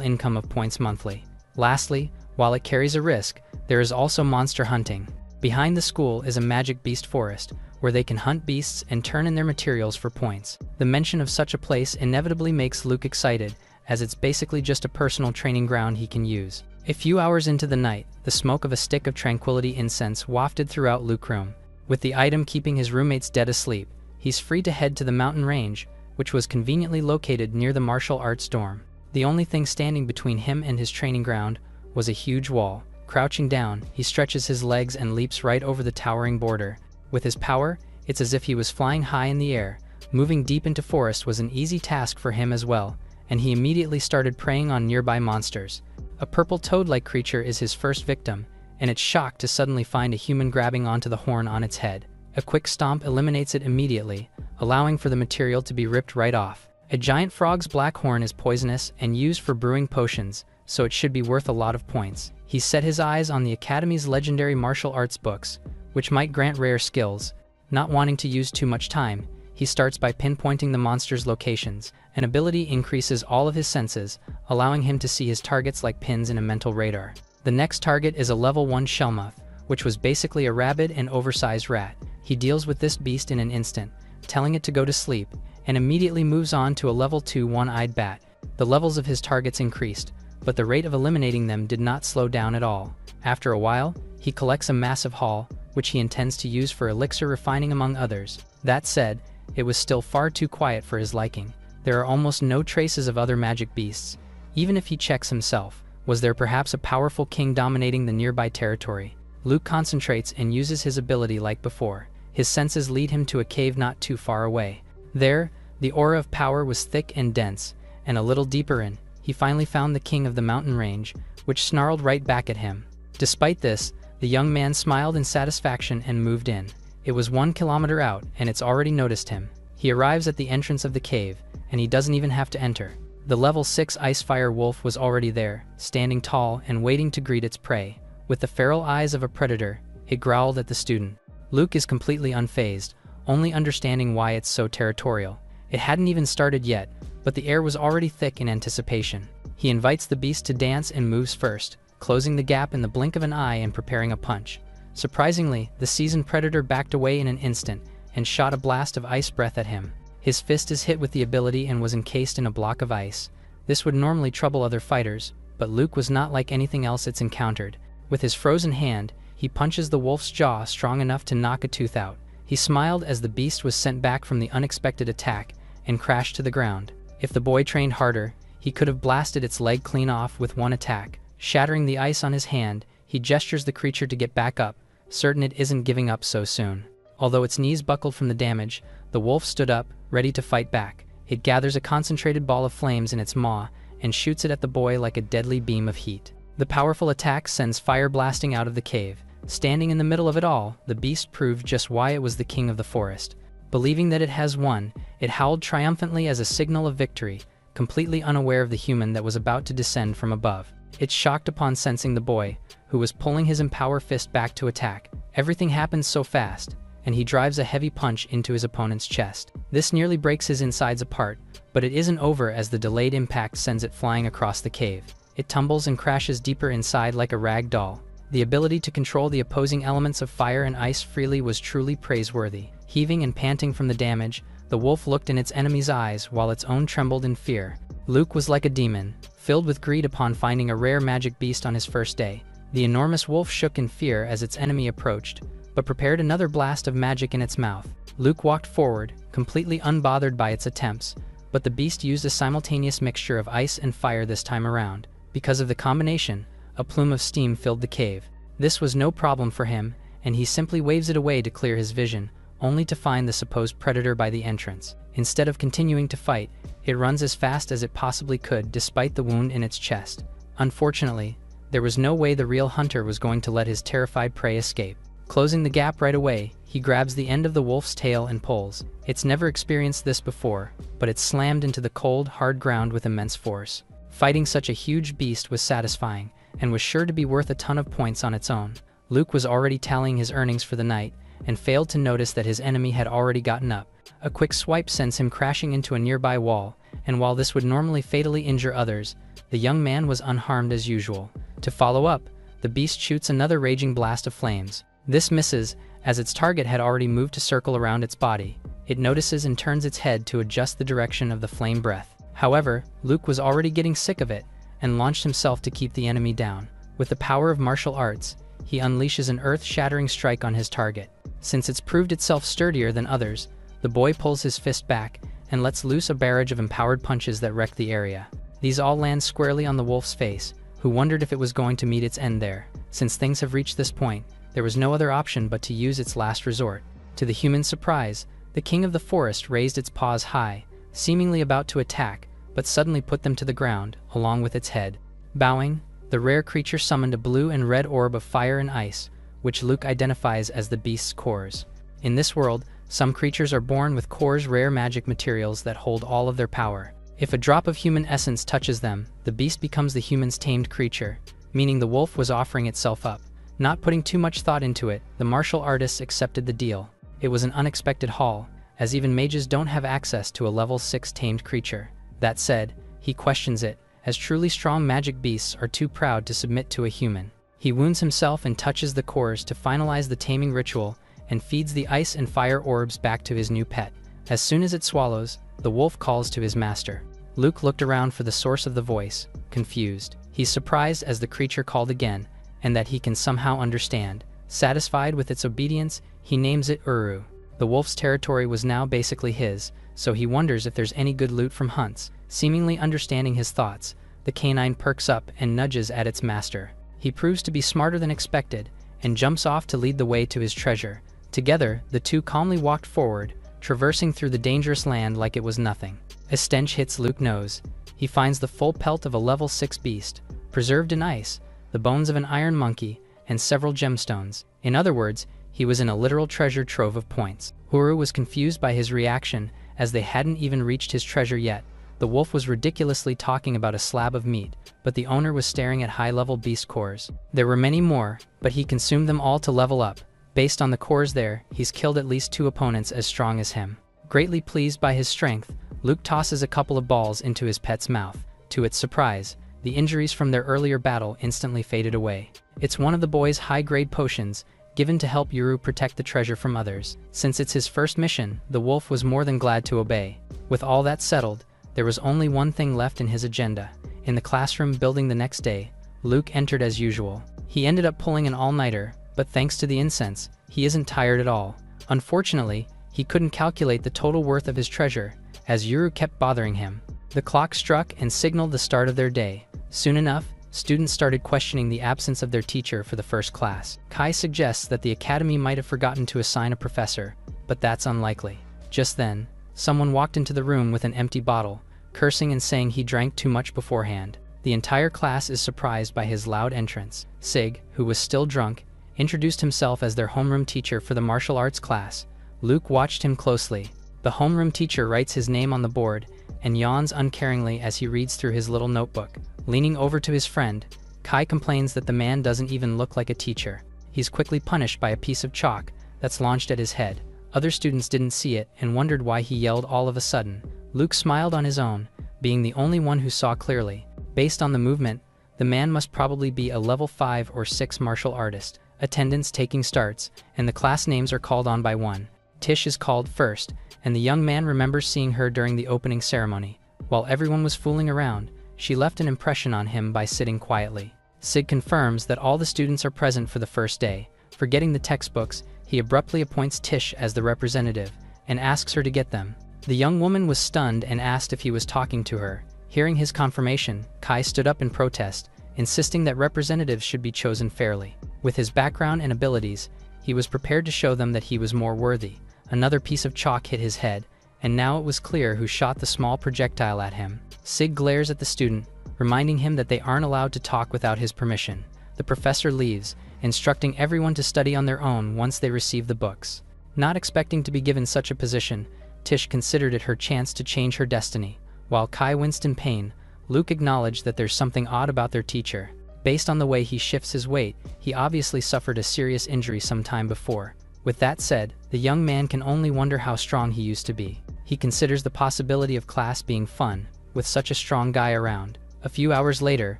income of points monthly. Lastly, while it carries a risk, there is also monster hunting. Behind the school is a magic beast forest, where they can hunt beasts and turn in their materials for points. The mention of such a place inevitably makes Luke excited, as it's basically just a personal training ground he can use. A few hours into the night, the smoke of a stick of tranquility incense wafted throughout Luke's room. With the item keeping his roommates dead asleep, he's free to head to the mountain range, which was conveniently located near the martial arts dorm. The only thing standing between him and his training ground was a huge wall. Crouching down, he stretches his legs and leaps right over the towering border. With his power, it's as if he was flying high in the air. Moving deep into forest was an easy task for him as well, and he immediately started preying on nearby monsters. A purple toad-like creature is his first victim, and it's shocked to suddenly find a human grabbing onto the horn on its head. A quick stomp eliminates it immediately, allowing for the material to be ripped right off. A giant frog's black horn is poisonous and used for brewing potions, so it should be worth a lot of points. He set his eyes on the Academy's legendary martial arts books, which might grant rare skills. Not wanting to use too much time, he starts by pinpointing the monster's locations. An ability increases all of his senses, allowing him to see his targets like pins in a mental radar. The next target is a level 1 shellmouth, which was basically a rabid and oversized rat. He deals with this beast in an instant, telling it to go to sleep, and immediately moves on to a level 2 one-eyed bat. The levels of his targets increased, but the rate of eliminating them did not slow down at all. After a while, he collects a massive haul, which he intends to use for elixir refining among others. That said, it was still far too quiet for his liking. There are almost no traces of other magic beasts. Even if he checks himself, was there perhaps a powerful king dominating the nearby territory? Luke concentrates and uses his ability like before. His senses lead him to a cave not too far away. There, the aura of power was thick and dense, and a little deeper in, he finally found the king of the mountain range, which snarled right back at him. Despite this, the young man smiled in satisfaction and moved in. It was 1 kilometer out, and it's already noticed him. He arrives at the entrance of the cave, and he doesn't even have to enter. The level 6 Icefire Wolf was already there, standing tall and waiting to greet its prey. With the feral eyes of a predator, it growled at the student. Luke is completely unfazed, only understanding why it's so territorial. It hadn't even started yet, but the air was already thick in anticipation. He invites the beast to dance and moves first, closing the gap in the blink of an eye and preparing a punch. Surprisingly, the seasoned predator backed away in an instant and shot a blast of ice breath at him. His fist is hit with the ability and was encased in a block of ice. This would normally trouble other fighters, but Luke was not like anything else it's encountered. With his frozen hand, he punches the wolf's jaw strong enough to knock a tooth out. He smiled as the beast was sent back from the unexpected attack and crashed to the ground. If the boy trained harder, he could have blasted its leg clean off with one attack. Shattering the ice on his hand, he gestures the creature to get back up, certain it isn't giving up so soon. Although its knees buckled from the damage, the wolf stood up, ready to fight back. It gathers a concentrated ball of flames in its maw and shoots it at the boy like a deadly beam of heat. The powerful attack sends fire blasting out of the cave. Standing in the middle of it all, the beast proved just why it was the king of the forest. Believing that it has won, it howled triumphantly as a signal of victory, completely unaware of the human that was about to descend from above. It's shocked upon sensing the boy, who was pulling his empower fist back to attack. Everything happens so fast, and he drives a heavy punch into his opponent's chest. This nearly breaks his insides apart, but it isn't over as the delayed impact sends it flying across the cave. It tumbles and crashes deeper inside like a rag doll. The ability to control the opposing elements of fire and ice freely was truly praiseworthy. Heaving and panting from the damage, the wolf looked in its enemy's eyes while its own trembled in fear. Luke was like a demon, filled with greed upon finding a rare magic beast on his first day. The enormous wolf shook in fear as its enemy approached, but prepared another blast of magic in its mouth. Luke walked forward, completely unbothered by its attempts, but the beast used a simultaneous mixture of ice and fire this time around. Because of the combination, a plume of steam filled the cave. This was no problem for him, and he simply waves it away to clear his vision, only to find the supposed predator by the entrance. Instead of continuing to fight, it runs as fast as it possibly could despite the wound in its chest. Unfortunately, there was no way the real hunter was going to let his terrified prey escape. Closing the gap right away, he grabs the end of the wolf's tail and pulls. It's never experienced this before, but it slammed into the cold, hard ground with immense force. Fighting such a huge beast was satisfying, and was sure to be worth a ton of points on its own. Luke was already tallying his earnings for the night and failed to notice that his enemy had already gotten up. A quick swipe sends him crashing into a nearby wall, and while this would normally fatally injure others, the young man was unharmed as usual. To follow up, the beast shoots another raging blast of flames. This misses, as its target had already moved to circle around its body. It notices and turns its head to adjust the direction of the flame breath. However, Luke was already getting sick of it, and launched himself to keep the enemy down. With the power of martial arts, he unleashes an earth-shattering strike on his target. Since it's proved itself sturdier than others, the boy pulls his fist back and lets loose a barrage of empowered punches that wreck the area. These all land squarely on the wolf's face, who wondered if it was going to meet its end there. Since things have reached this point, there was no other option but to use its last resort. To the human's surprise, the king of the forest raised its paws high, seemingly about to attack, but suddenly put them to the ground, along with its head. Bowing, the rare creature summoned a blue and red orb of fire and ice, which Luke identifies as the beast's cores. In this world, some creatures are born with cores, rare magic materials that hold all of their power. If a drop of human essence touches them, the beast becomes the human's tamed creature, meaning the wolf was offering itself up. Not putting too much thought into it, the martial artists accepted the deal. It was an unexpected haul, as even mages don't have access to a level 6 tamed creature. That said, he questions it, as truly strong magic beasts are too proud to submit to a human. He wounds himself and touches the cores to finalize the taming ritual, and feeds the ice and fire orbs back to his new pet. As soon as it swallows, the wolf calls to his master. Luke looked around for the source of the voice, confused. He's surprised as the creature called again, and that he can somehow understand. Satisfied with its obedience, he names it Uru. The wolf's territory was now basically his, so he wonders if there's any good loot from hunts. Seemingly understanding his thoughts, the canine perks up and nudges at its master. He proves to be smarter than expected, and jumps off to lead the way to his treasure. Together, the two calmly walked forward, traversing through the dangerous land like it was nothing. A stench hits Luke's nose. He finds the full pelt of a level 6 beast, preserved in ice, the bones of an iron monkey, and several gemstones. In other words, he was in a literal treasure trove of points. Uru was confused by his reaction, as they hadn't even reached his treasure yet. The wolf was ridiculously talking about a slab of meat, but the owner was staring at high-level beast cores. There were many more, but he consumed them all to level up. Based on the cores there, he's killed at least 2 opponents as strong as him. Greatly pleased by his strength, Luke tosses a couple of balls into his pet's mouth. To its surprise, the injuries from their earlier battle instantly faded away. It's one of the boy's high-grade potions, given to help Uru protect the treasure from others. Since it's his first mission, the wolf was more than glad to obey. With all that settled, there was only one thing left in his agenda. In the classroom building the next day, Luke entered as usual. He ended up pulling an all-nighter, but thanks to the incense, he isn't tired at all. Unfortunately, he couldn't calculate the total worth of his treasure, as Uru kept bothering him. The clock struck and signaled the start of their day. Soon enough, students started questioning the absence of their teacher for the first class. Kai suggests that the academy might have forgotten to assign a professor, but that's unlikely. Just then, someone walked into the room with an empty bottle, cursing and saying he drank too much beforehand. The entire class is surprised by his loud entrance. Sig, who was still drunk, introduced himself as their homeroom teacher for the martial arts class. Luke watched him closely. The homeroom teacher writes his name on the board and yawns uncaringly as he reads through his little notebook. Leaning over to his friend, Kai complains that the man doesn't even look like a teacher. He's quickly punished by a piece of chalk that's launched at his head. Other students didn't see it and wondered why he yelled all of a sudden. Luke smiled on his own, being the only one who saw clearly. Based on the movement, the man must probably be a level 5 or 6 martial artist. Attendance taking starts, and the class names are called on by one. Tish is called first, and the young man remembers seeing her during the opening ceremony. While everyone was fooling around, she left an impression on him by sitting quietly. Sig confirms that all the students are present for the first day. Forgetting the textbooks, he abruptly appoints Tish as the representative, and asks her to get them. The young woman was stunned and asked if he was talking to her. Hearing his confirmation, Kai stood up in protest, insisting that representatives should be chosen fairly. With his background and abilities, he was prepared to show them that he was more worthy. Another piece of chalk hit his head, and now it was clear who shot the small projectile at him. Sig glares at the student, reminding him that they aren't allowed to talk without his permission. The professor leaves, instructing everyone to study on their own once they receive the books. Not expecting to be given such a position, Tish considered it her chance to change her destiny. While Kai winced in pain, Luke acknowledged that there's something odd about their teacher. Based on the way he shifts his weight, he obviously suffered a serious injury some time before. With that said, the young man can only wonder how strong he used to be. He considers the possibility of class being fun, with such a strong guy around. A few hours later,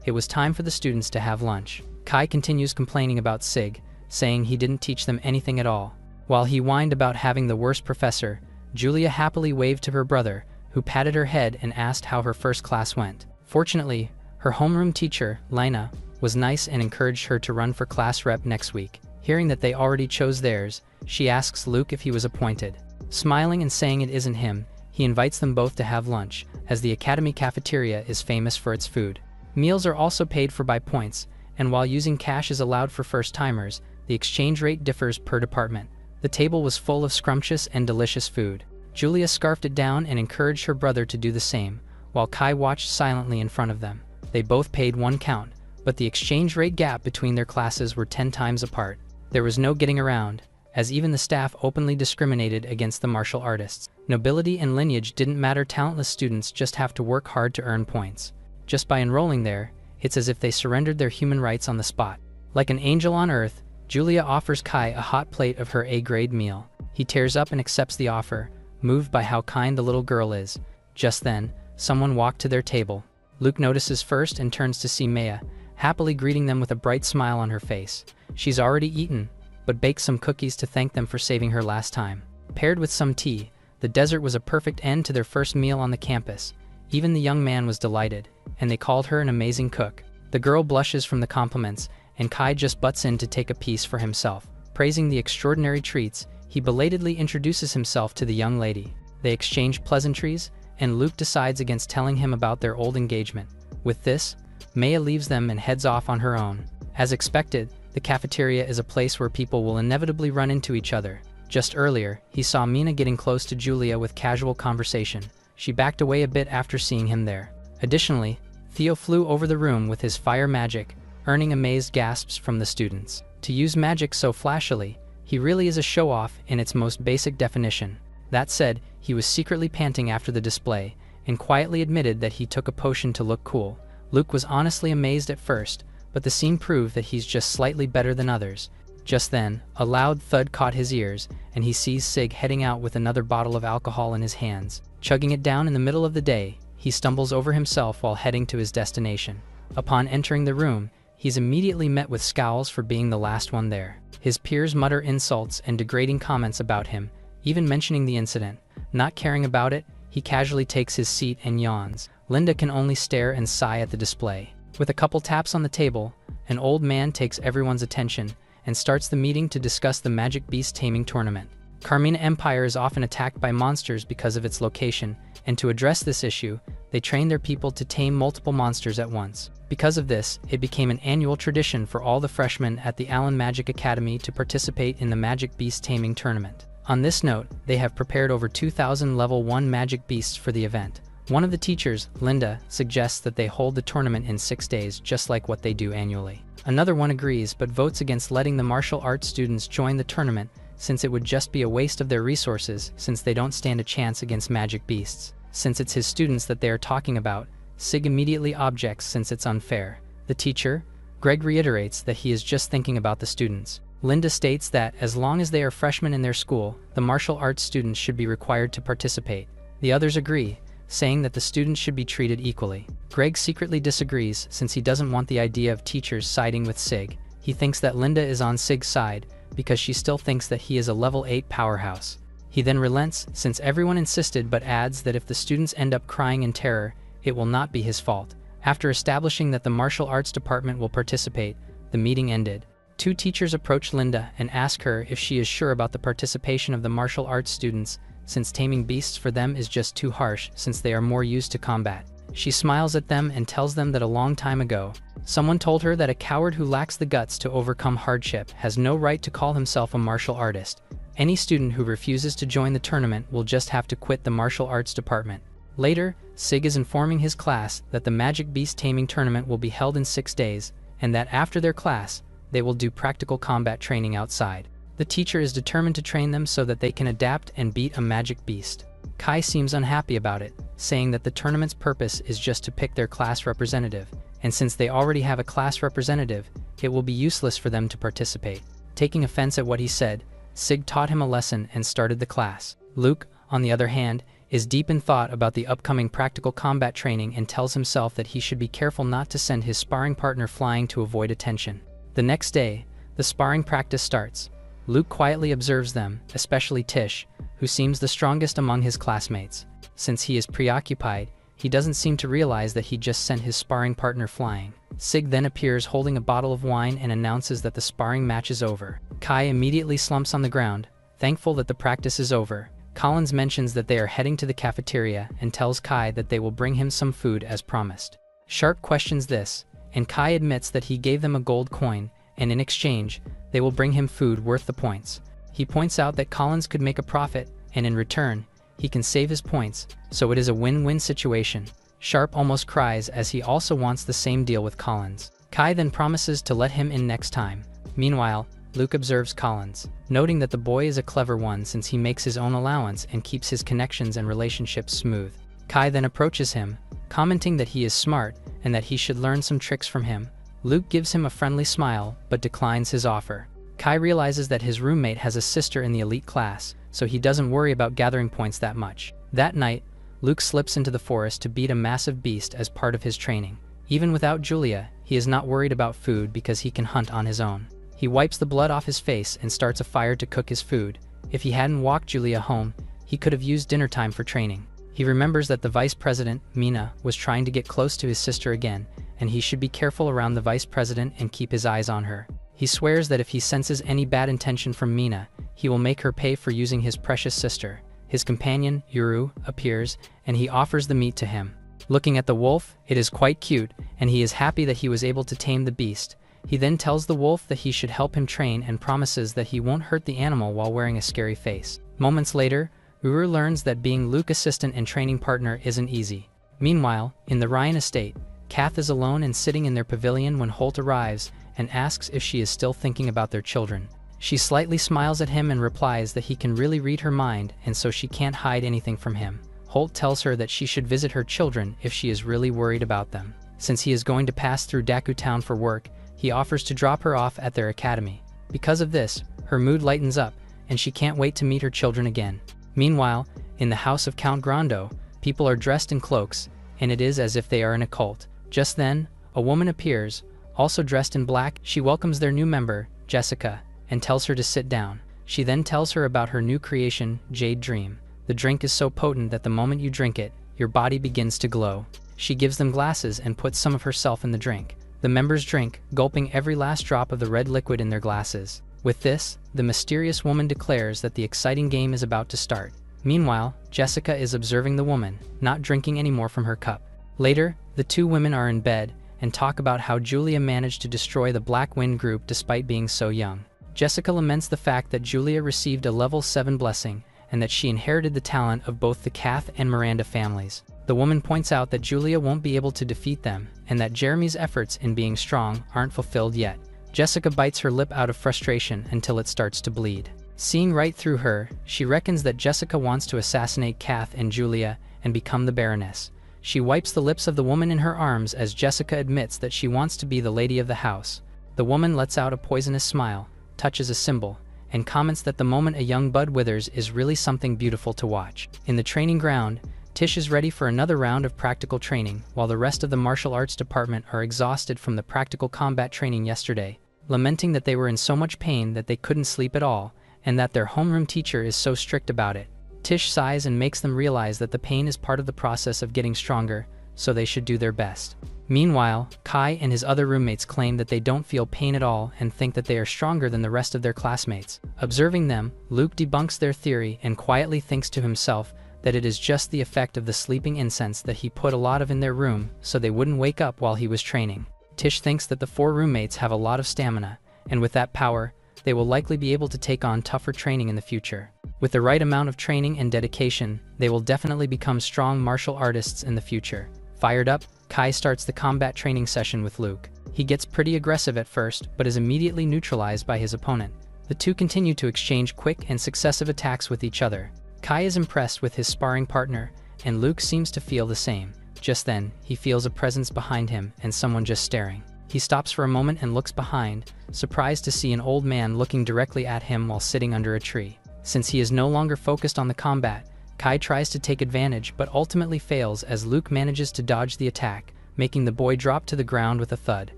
it was time for the students to have lunch. Kai continues complaining about Sig, saying he didn't teach them anything at all. While he whined about having the worst professor, Julia happily waved to her brother, who patted her head and asked how her first class went. Fortunately, her homeroom teacher, Lina, was nice and encouraged her to run for class rep next week. Hearing that they already chose theirs, she asks Luke if he was appointed. Smiling and saying it isn't him, he invites them both to have lunch, as the academy cafeteria is famous for its food. Meals are also paid for by points, and while using cash is allowed for first-timers, the exchange rate differs per department. The table was full of scrumptious and delicious food. Julia scarfed it down and encouraged her brother to do the same, while Kai watched silently in front of them. They both paid one count, but the exchange rate gap between their classes were 10 times apart. There was no getting around, as even the staff openly discriminated against the martial artists. Nobility and lineage didn't matter. Talentless students just have to work hard to earn points. Just by enrolling there, it's as if they surrendered their human rights on the spot. Like an angel on earth, Julia offers Kai a hot plate of her A-grade meal. He tears up and accepts the offer, moved by how kind the little girl is. Just then, someone walked to their table. Luke notices first and turns to see Maya, happily greeting them with a bright smile on her face. She's already eaten, but baked some cookies to thank them for saving her last time. Paired with some tea, the dessert was a perfect end to their first meal on the campus. Even the young man was delighted, and they called her an amazing cook. The girl blushes from the compliments, and Kai just butts in to take a piece for himself. Praising the extraordinary treats, he belatedly introduces himself to the young lady. They exchange pleasantries, and Luke decides against telling him about their old engagement. With this, Maya leaves them and heads off on her own. As expected, the cafeteria is a place where people will inevitably run into each other. Just earlier, he saw Mina getting close to Julia with casual conversation. She backed away a bit after seeing him there. Additionally, Theo flew over the room with his fire magic, earning amazed gasps from the students. To use magic so flashily, he really is a show-off in its most basic definition. That said, he was secretly panting after the display, and quietly admitted that he took a potion to look cool. Luke was honestly amazed at first, but the scene proved that he's just slightly better than others. Just then, a loud thud caught his ears, and he sees Sig heading out with another bottle of alcohol in his hands. Chugging it down in the middle of the day, he stumbles over himself while heading to his destination. Upon entering the room, he's immediately met with scowls for being the last one there. His peers mutter insults and degrading comments about him, even mentioning the incident. Not caring about it, he casually takes his seat and yawns. Linda can only stare and sigh at the display. With a couple taps on the table, an old man takes everyone's attention and starts the meeting to discuss the Magic Beast Taming Tournament. Carmina Empire is often attacked by monsters because of its location, and to address this issue, they train their people to tame multiple monsters at once. Because of this, it became an annual tradition for all the freshmen at the Allen Magic Academy to participate in the Magic Beast Taming Tournament. On this note, they have prepared over 2,000 level 1 magic beasts for the event. One of the teachers, Linda, suggests that they hold the tournament in 6 days just like what they do annually. Another one agrees but votes against letting the martial arts students join the tournament since it would just be a waste of their resources since they don't stand a chance against magic beasts. Since it's his students that they are talking about, Sig immediately objects since it's unfair. The teacher, Greg, reiterates that he is just thinking about the students. Linda states that as long as they are freshmen in their school, the martial arts students should be required to participate. The others agree, saying that the students should be treated equally. Greg secretly disagrees since he doesn't want the idea of teachers siding with Sig. He thinks that Linda is on Sig's side because she still thinks that he is a level 8 powerhouse. He then relents since everyone insisted but adds that if the students end up crying in terror, it will not be his fault. After establishing that the martial arts department will participate, the meeting ended. 2 teachers approach Linda and ask her if she is sure about the participation of the martial arts students, since taming beasts for them is just too harsh since they are more used to combat. She smiles at them and tells them that a long time ago, someone told her that a coward who lacks the guts to overcome hardship has no right to call himself a martial artist. Any student who refuses to join the tournament will just have to quit the martial arts department. Later, Sig is informing his class that the Magic Beast Taming Tournament will be held in 6 days, and that after their class, they will do practical combat training outside. The teacher is determined to train them so that they can adapt and beat a magic beast. Kai seems unhappy about it, saying that the tournament's purpose is just to pick their class representative, and since they already have a class representative, it will be useless for them to participate. Taking offense at what he said, Sig taught him a lesson and started the class. Luke, on the other hand, is deep in thought about the upcoming practical combat training and tells himself that he should be careful not to send his sparring partner flying to avoid attention. The next day, the sparring practice starts. Luke quietly observes them, especially Tish, who seems the strongest among his classmates. Since he is preoccupied, he doesn't seem to realize that he just sent his sparring partner flying. Sig then appears holding a bottle of wine and announces that the sparring match is over. Kai immediately slumps on the ground, thankful that the practice is over. Collins mentions that they are heading to the cafeteria and tells Kai that they will bring him some food as promised. Sharp questions this, and Kai admits that he gave them a gold coin, and in exchange, they will bring him food worth the points. He points out that Collins could make a profit, and in return, he can save his points, so it is a win-win situation. Sharp almost cries as he also wants the same deal with Collins. Kai then promises to let him in next time. Meanwhile, Luke observes Collins, noting that the boy is a clever one since he makes his own allowance and keeps his connections and relationships smooth. Kai then approaches him, commenting that he is smart and that he should learn some tricks from him. Luke gives him a friendly smile but declines his offer. Kai realizes that his roommate has a sister in the elite class, so he doesn't worry about gathering points that much. That night, Luke slips into the forest to beat a massive beast as part of his training. Even without Julia, he is not worried about food because he can hunt on his own. He wipes the blood off his face and starts a fire to cook his food. If he hadn't walked Julia home, he could have used dinner time for training. He remembers that the vice president, Mina, was trying to get close to his sister again, and he should be careful around the vice president and keep his eyes on her. He swears that if he senses any bad intention from Mina, he will make her pay for using his precious sister. His companion, Yuru, appears, and he offers the meat to him. Looking at the wolf, it is quite cute, and he is happy that he was able to tame the beast. He then tells the wolf that he should help him train and promises that he won't hurt the animal while wearing a scary face. Moments later, Uru learns that being Luke's assistant and training partner isn't easy. Meanwhile, in the Ryan estate, Kath is alone and sitting in their pavilion when Holt arrives and asks if she is still thinking about their children. She slightly smiles at him and replies that he can really read her mind and so she can't hide anything from him. Holt tells her that she should visit her children if she is really worried about them. Since he is going to pass through Daku Town for work, he offers to drop her off at their academy. Because of this, her mood lightens up, and she can't wait to meet her children again. Meanwhile, in the house of Count Grando, people are dressed in cloaks, and it is as if they are in a cult. Just then, a woman appears, also dressed in black. She welcomes their new member, Jessica, and tells her to sit down. She then tells her about her new creation, Jade Dream. The drink is so potent that the moment you drink it, your body begins to glow. She gives them glasses and puts some of herself in the drink. The members drink, gulping every last drop of the red liquid in their glasses. With this, the mysterious woman declares that the exciting game is about to start. Meanwhile, Jessica is observing the woman, not drinking anymore from her cup. Later, the two women are in bed and talk about how Julia managed to destroy the Black Wind group despite being so young. Jessica laments the fact that Julia received a level 7 blessing and that she inherited the talent of both the Kath and Miranda families. The woman points out that Julia won't be able to defeat them and that Jeremy's efforts in being strong aren't fulfilled yet. Jessica bites her lip out of frustration until it starts to bleed. Seeing right through her, she reckons that Jessica wants to assassinate Kath and Julia and become the Baroness. She wipes the lips of the woman in her arms as Jessica admits that she wants to be the lady of the house. The woman lets out a poisonous smile, touches a symbol, and comments that the moment a young bud withers is really something beautiful to watch. In the training ground, Tish is ready for another round of practical training, while the rest of the martial arts department are exhausted from the practical combat training yesterday, lamenting that they were in so much pain that they couldn't sleep at all, and that their homeroom teacher is so strict about it. Tish sighs and makes them realize that the pain is part of the process of getting stronger, so they should do their best. Meanwhile, Kai and his other roommates claim that they don't feel pain at all and think that they are stronger than the rest of their classmates. Observing them, Luke debunks their theory and quietly thinks to himself that it is just the effect of the sleeping incense that he put a lot of in their room so they wouldn't wake up while he was training. Tish thinks that the four roommates have a lot of stamina, and with that power, they will likely be able to take on tougher training in the future. With the right amount of training and dedication, they will definitely become strong martial artists in the future. Fired up, Kai starts the combat training session with Luke. He gets pretty aggressive at first, but is immediately neutralized by his opponent. The two continue to exchange quick and successive attacks with each other. Kai is impressed with his sparring partner, and Luke seems to feel the same. Just then, he feels a presence behind him and someone just staring. He stops for a moment and looks behind, surprised to see an old man looking directly at him while sitting under a tree. Since he is no longer focused on the combat, Kai tries to take advantage but ultimately fails as Luke manages to dodge the attack, making the boy drop to the ground with a thud.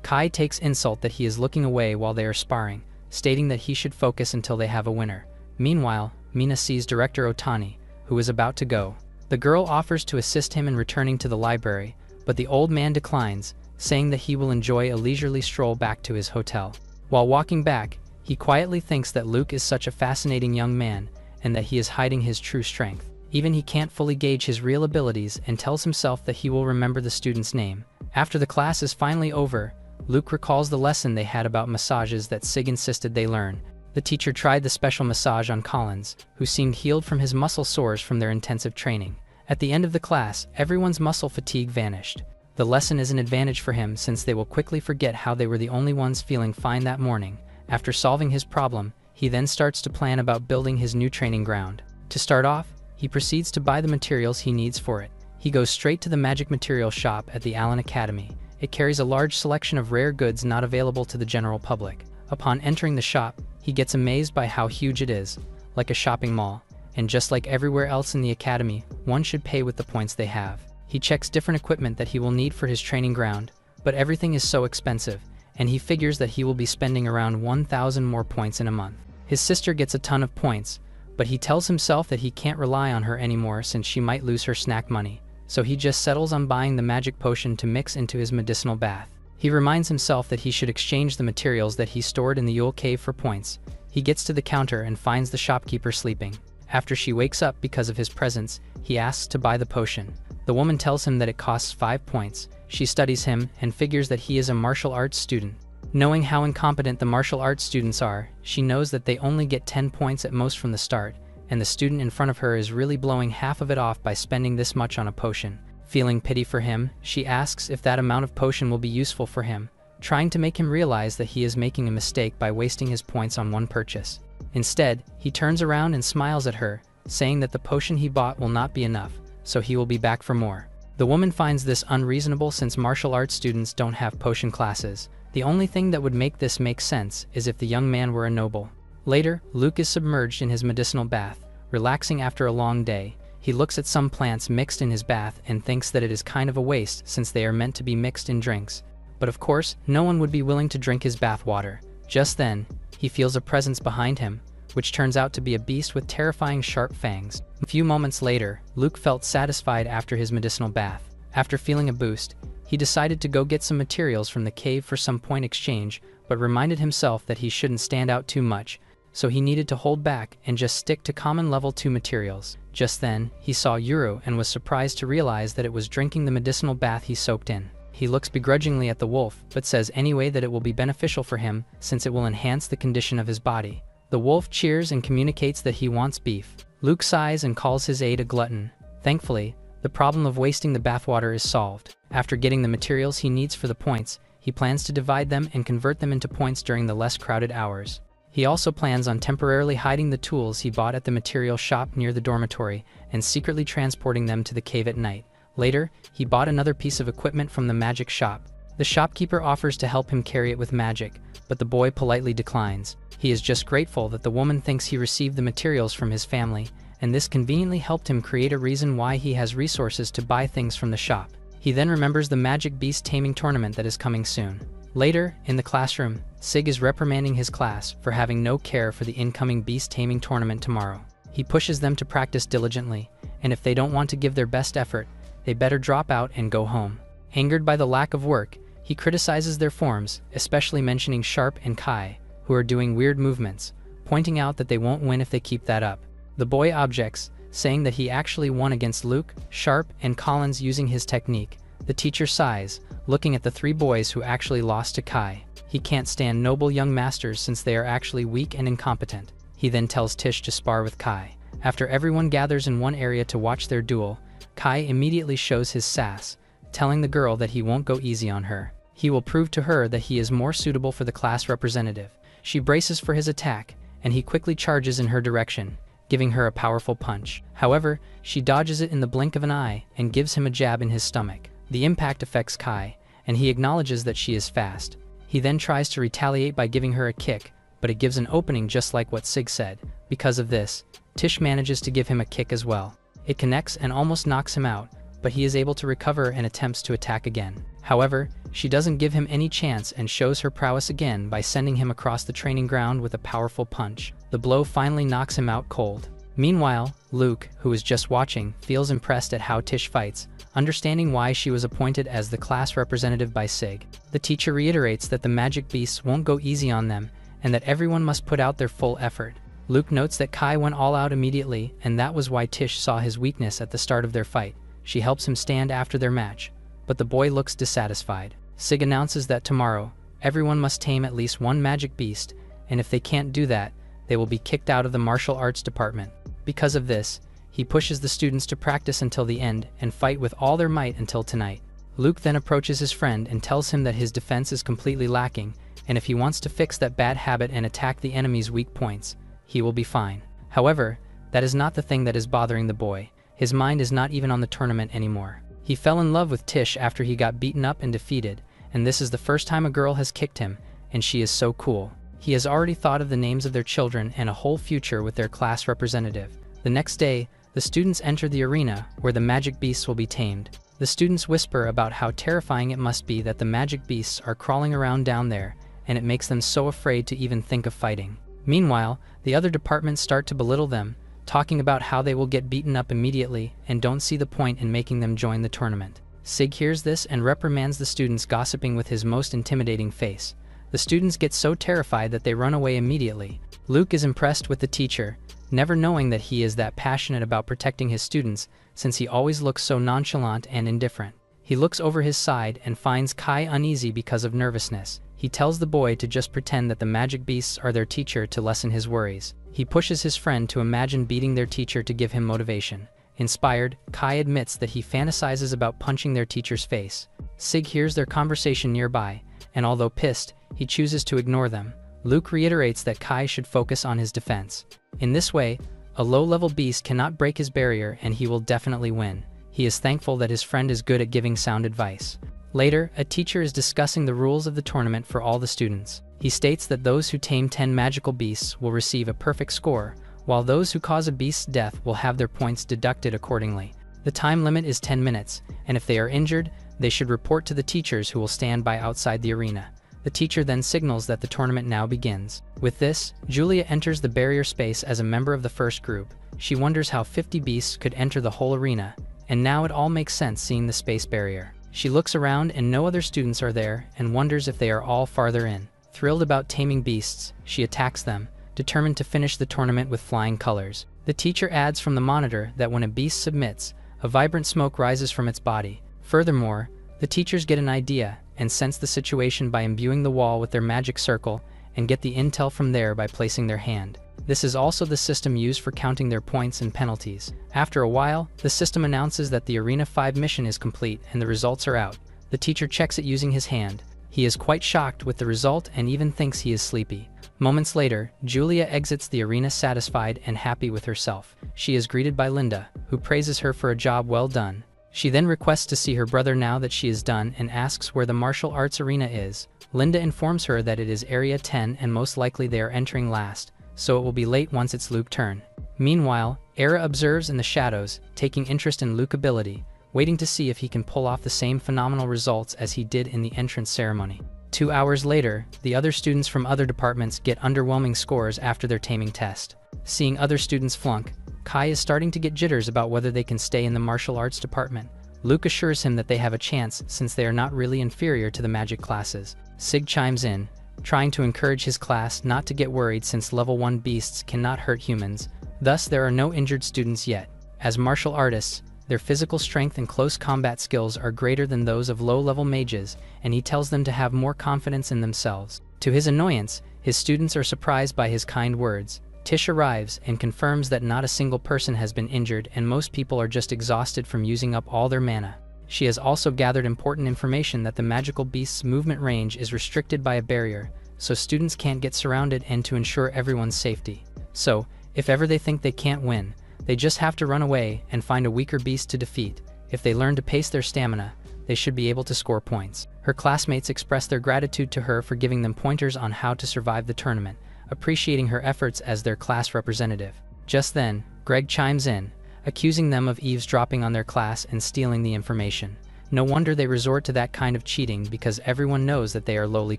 Kai takes insult that he is looking away while they are sparring, stating that he should focus until they have a winner. Meanwhile, Mina sees Director Otani, who is about to go. The girl offers to assist him in returning to the library, but the old man declines, saying that he will enjoy a leisurely stroll back to his hotel. While walking back, he quietly thinks that Luke is such a fascinating young man, and that he is hiding his true strength. Even he can't fully gauge his real abilities and tells himself that he will remember the student's name. After the class is finally over, Luke recalls the lesson they had about massages that Sig insisted they learn. The teacher tried the special massage on Collins, who seemed healed from his muscle sores from their intensive training. At the end of the class, everyone's muscle fatigue vanished. The lesson is an advantage for him since they will quickly forget how they were the only ones feeling fine that morning. After solving his problem, he then starts to plan about building his new training ground. To start off, he proceeds to buy the materials he needs for it. He goes straight to the magic material shop at the Allen Academy. It carries a large selection of rare goods not available to the general public. Upon entering the shop, he gets amazed by how huge it is, like a shopping mall, and just like everywhere else in the academy, one should pay with the points they have. He checks different equipment that he will need for his training ground, but everything is so expensive, and he figures that he will be spending around 1,000 more points in a month. His sister gets a ton of points, but he tells himself that he can't rely on her anymore since she might lose her snack money, so he just settles on buying the magic potion to mix into his medicinal bath. He reminds himself that he should exchange the materials that he stored in the Yule Cave for points. He gets to the counter and finds the shopkeeper sleeping. After she wakes up because of his presence, he asks to buy the potion. The woman tells him that it costs 5 points. She studies him and figures that he is a martial arts student. Knowing how incompetent the martial arts students are, she knows that they only get 10 points at most from the start, and the student in front of her is really blowing half of it off by spending this much on a potion. Feeling pity for him, she asks if that amount of potion will be useful for him, trying to make him realize that he is making a mistake by wasting his points on one purchase. Instead, he turns around and smiles at her, saying that the potion he bought will not be enough, so he will be back for more. The woman finds this unreasonable since martial arts students don't have potion classes. The only thing that would make this make sense is if the young man were a noble. Later, Luke is submerged in his medicinal bath, relaxing after a long day. He looks at some plants mixed in his bath and thinks that it is kind of a waste since they are meant to be mixed in drinks. But of course, no one would be willing to drink his bath water. Just then, he feels a presence behind him, which turns out to be a beast with terrifying sharp fangs. A few moments later, Luke felt satisfied after his medicinal bath. After feeling a boost, he decided to go get some materials from the cave for some point exchange, but reminded himself that he shouldn't stand out too much, so he needed to hold back and just stick to common level 2 materials. Just then, he saw Yuru and was surprised to realize that it was drinking the medicinal bath he soaked in. He looks begrudgingly at the wolf, but says anyway that it will be beneficial for him since it will enhance the condition of his body. The wolf cheers and communicates that he wants beef. Luke sighs and calls his aide a glutton. Thankfully, the problem of wasting the bathwater is solved. After getting the materials he needs for the points, he plans to divide them and convert them into points during the less crowded hours. He also plans on temporarily hiding the tools he bought at the material shop near the dormitory and secretly transporting them to the cave at night. Later, he bought another piece of equipment from the magic shop. The shopkeeper offers to help him carry it with magic, but the boy politely declines. He is just grateful that the woman thinks he received the materials from his family, and this conveniently helped him create a reason why he has resources to buy things from the shop. He then remembers the magic beast taming tournament that is coming soon. Later, in the classroom, Sig is reprimanding his class for having no care for the incoming beast taming tournament tomorrow. He pushes them to practice diligently, and if they don't want to give their best effort, they better drop out and go home. Angered by the lack of work, he criticizes their forms, especially mentioning Sharp and Kai, who are doing weird movements, pointing out that they won't win if they keep that up. The boy objects, saying that he actually won against Luke, Sharp, and Collins using his technique. The teacher sighs, looking at the 3 boys who actually lost to Kai. He can't stand noble young masters since they are actually weak and incompetent. He then tells Tish to spar with Kai. After everyone gathers in one area to watch their duel, Kai immediately shows his sass, telling the girl that he won't go easy on her. He will prove to her that he is more suitable for the class representative. She braces for his attack, and he quickly charges in her direction, giving her a powerful punch. However, she dodges it in the blink of an eye and gives him a jab in his stomach. The impact affects Kai, and he acknowledges that she is fast. He then tries to retaliate by giving her a kick, but it gives an opening just like what Sig said. Because of this, Tish manages to give him a kick as well. It connects and almost knocks him out, but he is able to recover and attempts to attack again. However, she doesn't give him any chance and shows her prowess again by sending him across the training ground with a powerful punch. The blow finally knocks him out cold. Meanwhile, Luke, who is just watching, feels impressed at how Tish fights, understanding why she was appointed as the class representative by Sig. The teacher reiterates that the magic beasts won't go easy on them, and that everyone must put out their full effort. Luke notes that Kai went all out immediately, and that was why Tish saw his weakness at the start of their fight. She helps him stand after their match, but the boy looks dissatisfied. Sig announces that tomorrow, everyone must tame at least one magic beast, and if they can't do that, they will be kicked out of the martial arts department. Because of this, he pushes the students to practice until the end and fight with all their might until tonight. Luke then approaches his friend and tells him that his defense is completely lacking, and if he wants to fix that bad habit and attack the enemy's weak points, he will be fine. However, that is not the thing that is bothering the boy. His mind is not even on the tournament anymore. He fell in love with Tish after he got beaten up and defeated, and this is the first time a girl has kicked him, and she is so cool. He has already thought of the names of their children and a whole future with their class representative. The next day, the students enter the arena where the magic beasts will be tamed. The students whisper about how terrifying it must be that the magic beasts are crawling around down there, and it makes them so afraid to even think of fighting. Meanwhile, the other departments start to belittle them, talking about how they will get beaten up immediately and don't see the point in making them join the tournament. Sig hears this and reprimands the students gossiping with his most intimidating face. The students get so terrified that they run away immediately. Luke is impressed with the teacher, never knowing that he is that passionate about protecting his students since he always looks so nonchalant and indifferent. He looks over his side and finds Kai uneasy because of nervousness. He tells the boy to just pretend that the magic beasts are their teacher to lessen his worries. He pushes his friend to imagine beating their teacher to give him motivation. Inspired, Kai admits that he fantasizes about punching their teacher's face. Sig hears their conversation nearby, and although pissed, he chooses to ignore them. Luke reiterates that Kai should focus on his defense. In this way, a low-level beast cannot break his barrier and he will definitely win. He is thankful that his friend is good at giving sound advice. Later, a teacher is discussing the rules of the tournament for all the students. He states that those who tame 10 magical beasts will receive a perfect score, while those who cause a beast's death will have their points deducted accordingly. The time limit is 10 minutes, and if they are injured, they should report to the teachers who will stand by outside the arena. The teacher then signals that the tournament now begins. With this, Julia enters the barrier space as a member of the first group. She wonders how 50 beasts could enter the whole arena, and now it all makes sense seeing the space barrier. She looks around and no other students are there and wonders if they are all farther in. Thrilled about taming beasts, she attacks them, determined to finish the tournament with flying colors. The teacher adds from the monitor that when a beast submits, a vibrant smoke rises from its body. Furthermore, the teachers get an idea and sense the situation by imbuing the wall with their magic circle and get the intel from there by placing their hand. This is also the system used for counting their points and penalties. After a while, the system announces that the Arena 5 mission is complete and the results are out. The teacher checks it using his hand. He is quite shocked with the result and even thinks he is sleepy. Moments later, Julia exits the arena satisfied and happy with herself. She is greeted by Linda, who praises her for a job well done. She then requests to see her brother now that she is done and asks where the martial arts arena is. Linda informs her that it is Area 10 and most likely they are entering last, so it will be late once it's Luke's turn. Meanwhile, Era observes in the shadows, taking interest in Luke's ability, waiting to see if he can pull off the same phenomenal results as he did in the entrance ceremony. 2 hours later, the other students from other departments get underwhelming scores after their taming test. Seeing other students flunk, Kai is starting to get jitters about whether they can stay in the martial arts department. Luke assures him that they have a chance since they are not really inferior to the magic classes. Sig chimes in, trying to encourage his class not to get worried since level 1 beasts cannot hurt humans. Thus, there are no injured students yet. As martial artists, their physical strength and close combat skills are greater than those of low-level mages, and he tells them to have more confidence in themselves. To his annoyance, his students are surprised by his kind words. Tish arrives and confirms that not a single person has been injured and most people are just exhausted from using up all their mana. She has also gathered important information that the magical beast's movement range is restricted by a barrier, so students can't get surrounded and to ensure everyone's safety. So, If ever they think they can't win, they just have to run away and find a weaker beast to defeat. If they learn to pace their stamina, they should be able to score points. Her classmates express their gratitude to her for giving them pointers on how to survive the tournament, appreciating her efforts as their class representative. Just then, Greg chimes in, accusing them of eavesdropping on their class and stealing the information. No wonder they resort to that kind of cheating, because everyone knows that they are lowly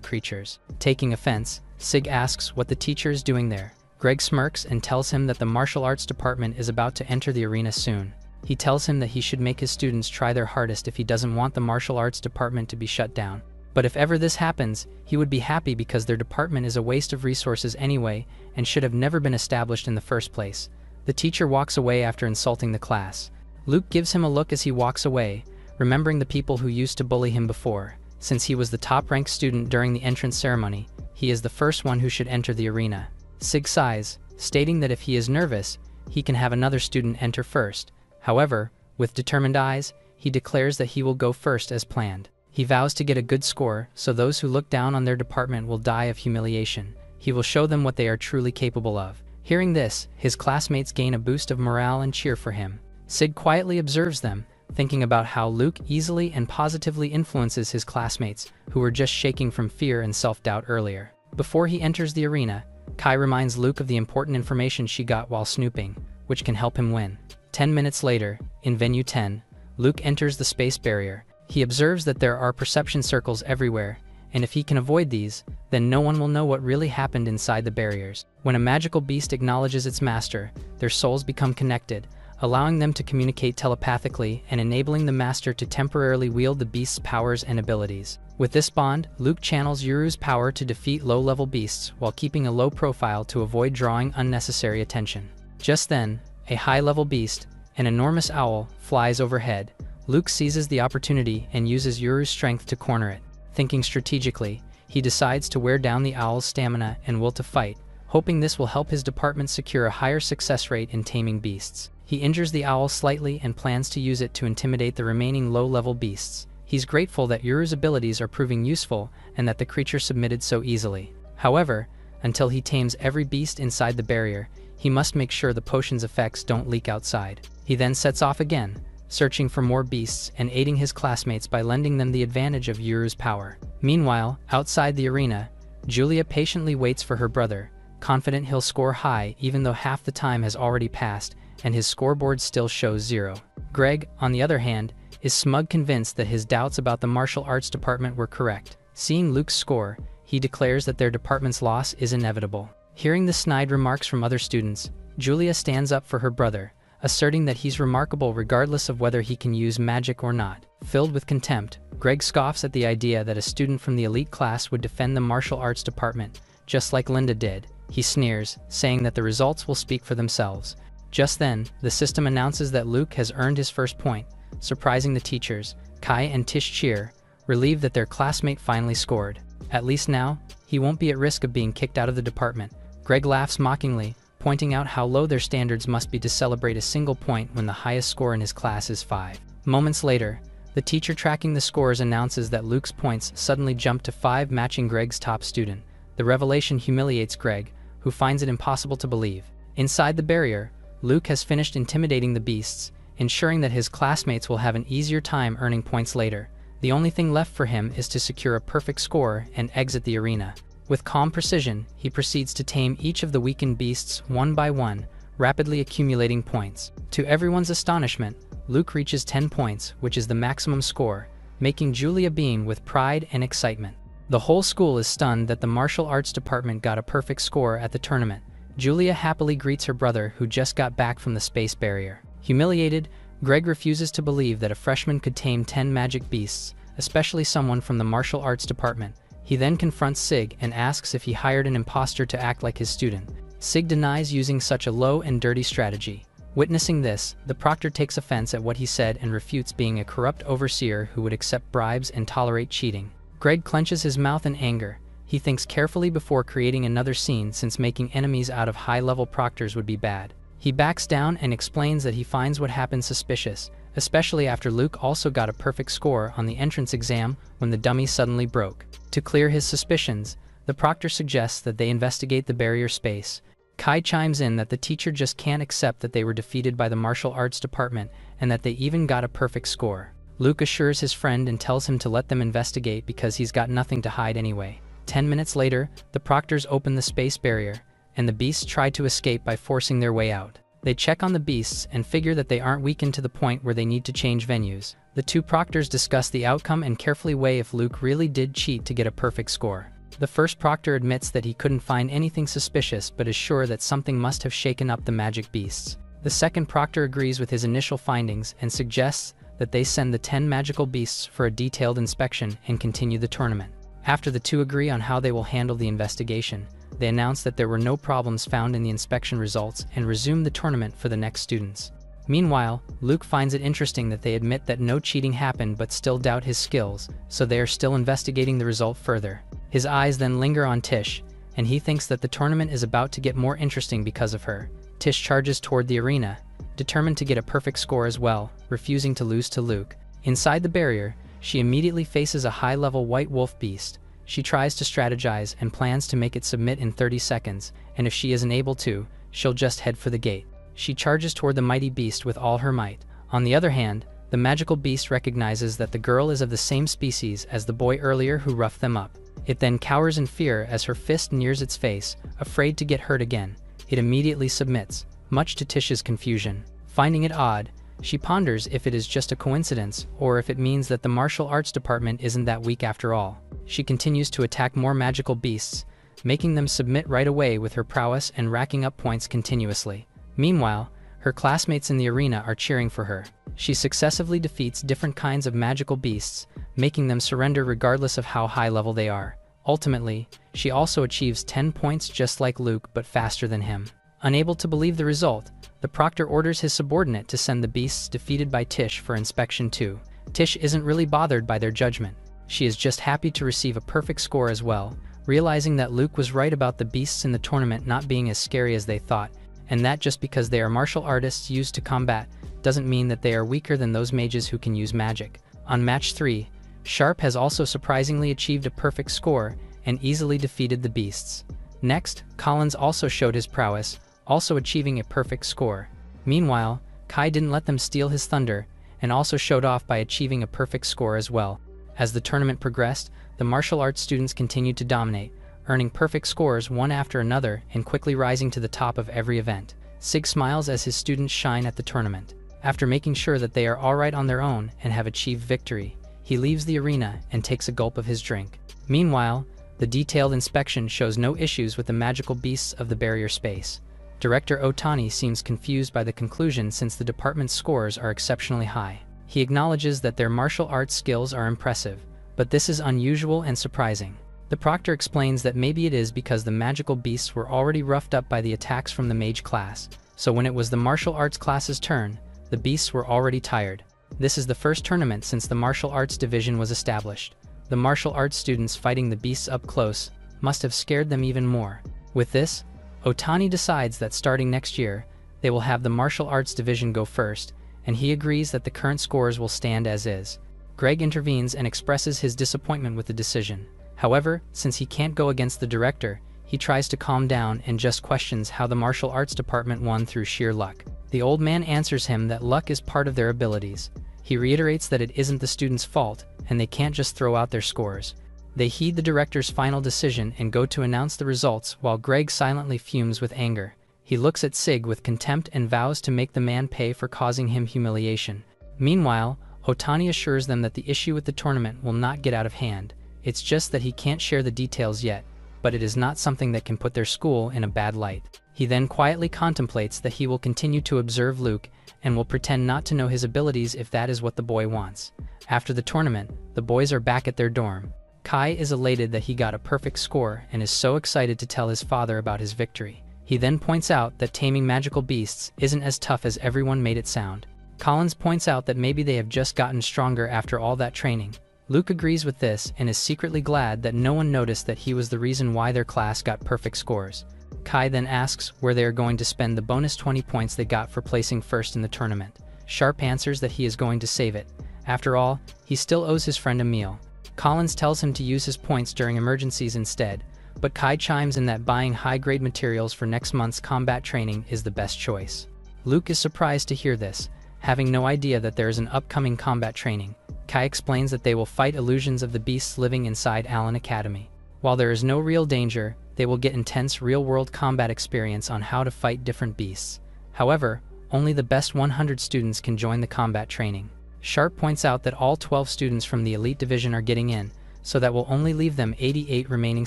creatures. Taking offense, Sig asks what the teacher is doing there. Greg smirks and tells him that the martial arts department is about to enter the arena soon. He tells him that he should make his students try their hardest if he doesn't want the martial arts department to be shut down. But if ever this happens, he would be happy because their department is a waste of resources anyway and should have never been established in the first place. The teacher walks away after insulting the class. Luke gives him a look as he walks away, remembering the people who used to bully him before. Since he was the top-ranked student during the entrance ceremony, he is the first one who should enter the arena. Sig sighs, stating that if he is nervous, he can have another student enter first. However, with determined eyes, he declares that he will go first as planned. He vows to get a good score, so those who look down on their department will die of humiliation. He will show them what they are truly capable of. Hearing this, his classmates gain a boost of morale and cheer for him. Sig quietly observes them, thinking about how Luke easily and positively influences his classmates, who were just shaking from fear and self-doubt earlier. Before he enters the arena, Kai reminds Luke of the important information she got while snooping, which can help him win. 10 minutes later, in Venue 10, Luke enters the space barrier. He observes that there are perception circles everywhere, and if he can avoid these, then no one will know what really happened inside the barriers. When a magical beast acknowledges its master, their souls become connected, allowing them to communicate telepathically and enabling the master to temporarily wield the beast's powers and abilities. With this bond, Luke channels Yuru's power to defeat low-level beasts while keeping a low profile to avoid drawing unnecessary attention. Just then, a high-level beast, an enormous owl, flies overhead. Luke seizes the opportunity and uses Yuru's strength to corner it. Thinking strategically, he decides to wear down the owl's stamina and will to fight, hoping this will help his department secure a higher success rate in taming beasts. He injures the owl slightly and plans to use it to intimidate the remaining low-level beasts. He's grateful that Yuru's abilities are proving useful and that the creature submitted so easily. However, until he tames every beast inside the barrier, he must make sure the potion's effects don't leak outside. He then sets off again, searching for more beasts and aiding his classmates by lending them the advantage of Yuru's power. Meanwhile, outside the arena, Julia patiently waits for her brother, confident he'll score high even though half the time has already passed and his scoreboard still shows 0. Greg, on the other hand, is smug, convinced that his doubts about the martial arts department were correct. Seeing Luke's score, he declares that their department's loss is inevitable. Hearing the snide remarks from other students, Julia stands up for her brother, asserting that he's remarkable regardless of whether he can use magic or not. Filled with contempt, Greg scoffs at the idea that a student from the elite class would defend the martial arts department, just like Linda did. He sneers, saying that the results will speak for themselves. Just then, the system announces that Luke has earned his first point, surprising the teachers. Kai and Tish cheer, relieved that their classmate finally scored. At least now, he won't be at risk of being kicked out of the department. Greg laughs mockingly, pointing out how low their standards must be to celebrate a single point when the highest score in his class is 5. Moments later, the teacher tracking the scores announces that Luke's points suddenly jumped to 5, matching Greg's top student. The revelation humiliates Greg, who finds it impossible to believe. Inside the barrier, Luke has finished intimidating the beasts, ensuring that his classmates will have an easier time earning points later. The only thing left for him is to secure a perfect score and exit the arena. With calm precision, he proceeds to tame each of the weakened beasts one by one, rapidly accumulating points. To everyone's astonishment, Luke reaches 10 points, which is the maximum score, making Julia beam with pride and excitement. The whole school is stunned that the martial arts department got a perfect score at the tournament. Julia happily greets her brother, who just got back from the space barrier. Humiliated, Greg refuses to believe that a freshman could tame 10 magic beasts, especially someone from the martial arts department. He then confronts Sig and asks if he hired an imposter to act like his student. Sig denies using such a low and dirty strategy. Witnessing this, the proctor takes offense at what he said and refutes being a corrupt overseer who would accept bribes and tolerate cheating. Greg clenches his mouth in anger. He thinks carefully before creating another scene, since making enemies out of high-level proctors would be bad. He backs down and explains that he finds what happened suspicious, especially after Luke also got a perfect score on the entrance exam when the dummy suddenly broke. To clear his suspicions, the proctor suggests that they investigate the barrier space. Kai chimes in that the teacher just can't accept that they were defeated by the martial arts department and that they even got a perfect score. Luke assures his friend and tells him to let them investigate because he's got nothing to hide anyway. 10 minutes later, the proctors open the space barrier, and the beasts try to escape by forcing their way out. They check on the beasts and figure that they aren't weakened to the point where they need to change venues. The two proctors discuss the outcome and carefully weigh if Luke really did cheat to get a perfect score. The first proctor admits that he couldn't find anything suspicious but is sure that something must have shaken up the magic beasts. The second proctor agrees with his initial findings and suggests that they send the 10 magical beasts for a detailed inspection and continue the tournament. After the two agree on how they will handle the investigation, they announce that there were no problems found in the inspection results and resume the tournament for the next students. Meanwhile, Luke finds it interesting that they admit that no cheating happened but still doubt his skills, so they are still investigating the result further. His eyes then linger on Tish, and he thinks that the tournament is about to get more interesting because of her. Tish charges toward the arena, determined to get a perfect score as well, refusing to lose to Luke. Inside the barrier, she immediately faces a high-level white wolf beast. She tries to strategize and plans to make it submit in 30 seconds, and if she isn't able to, she'll just head for the gate. She charges toward the mighty beast with all her might. On the other hand, the magical beast recognizes that the girl is of the same species as the boy earlier who roughed them up. It then cowers in fear as her fist nears its face, afraid to get hurt again. It immediately submits, much to Tish's confusion. Finding it odd, she ponders if it is just a coincidence or if it means that the martial arts department isn't that weak after all. She continues to attack more magical beasts, making them submit right away with her prowess and racking up points continuously. Meanwhile, her classmates in the arena are cheering for her. She successively defeats different kinds of magical beasts, making them surrender regardless of how high level they are. Ultimately, she also achieves 10 points just like Luke but faster than him. Unable to believe the result, the proctor orders his subordinate to send the beasts defeated by Tish for inspection too. Tish isn't really bothered by their judgment. She is just happy to receive a perfect score as well, realizing that Luke was right about the beasts in the tournament not being as scary as they thought, and that just because they are martial artists used to combat doesn't mean that they are weaker than those mages who can use magic. On match 3, Sharp has also surprisingly achieved a perfect score and easily defeated the beasts. Next, Collins also showed his prowess, also achieving a perfect score. Meanwhile, Kai didn't let them steal his thunder and also showed off by achieving a perfect score as well. As the tournament progressed, the martial arts students continued to dominate, earning perfect scores one after another and quickly rising to the top of every event. Sig smiles as his students shine at the tournament. After making sure that they are alright on their own and have achieved victory, he leaves the arena and takes a gulp of his drink. Meanwhile, the detailed inspection shows no issues with the magical beasts of the barrier space. Director Otani seems confused by the conclusion since the department's scores are exceptionally high. He acknowledges that their martial arts skills are impressive, but this is unusual and surprising. The proctor explains that maybe it is because the magical beasts were already roughed up by the attacks from the mage class, so when it was the martial arts class's turn, the beasts were already tired. This is the first tournament since the martial arts division was established. The martial arts students fighting the beasts up close must have scared them even more. With this, Otani decides that starting next year, they will have the martial arts division go first, and he agrees that the current scores will stand as is. Greg intervenes and expresses his disappointment with the decision. However, since he can't go against the director, he tries to calm down and just questions how the martial arts department won through sheer luck. The old man answers him that luck is part of their abilities. He reiterates that it isn't the students' fault, and they can't just throw out their scores. They heed the director's final decision and go to announce the results while Greg silently fumes with anger. He looks at Sig with contempt and vows to make the man pay for causing him humiliation. Meanwhile, Otani assures them that the issue with the tournament will not get out of hand. It's just that he can't share the details yet, but it is not something that can put their school in a bad light. He then quietly contemplates that he will continue to observe Luke and will pretend not to know his abilities if that is what the boy wants. After the tournament, the boys are back at their dorm. Kai is elated that he got a perfect score and is so excited to tell his father about his victory. He then points out that taming magical beasts isn't as tough as everyone made it sound. Collins points out that maybe they have just gotten stronger after all that training. Luke agrees with this and is secretly glad that no one noticed that he was the reason why their class got perfect scores. Kai then asks where they are going to spend the bonus 20 points they got for placing first in the tournament. Sharp answers that he is going to save it. After all, he still owes his friend a meal. Collins tells him to use his points during emergencies instead, but Kai chimes in that buying high-grade materials for next month's combat training is the best choice. Luke is surprised to hear this, having no idea that there is an upcoming combat training. Kai explains that they will fight illusions of the beasts living inside Allen Academy. While there is no real danger, they will get intense real-world combat experience on how to fight different beasts. However, only the best 100 students can join the combat training. Sharp points out that all 12 students from the elite division are getting in, so that will only leave them 88 remaining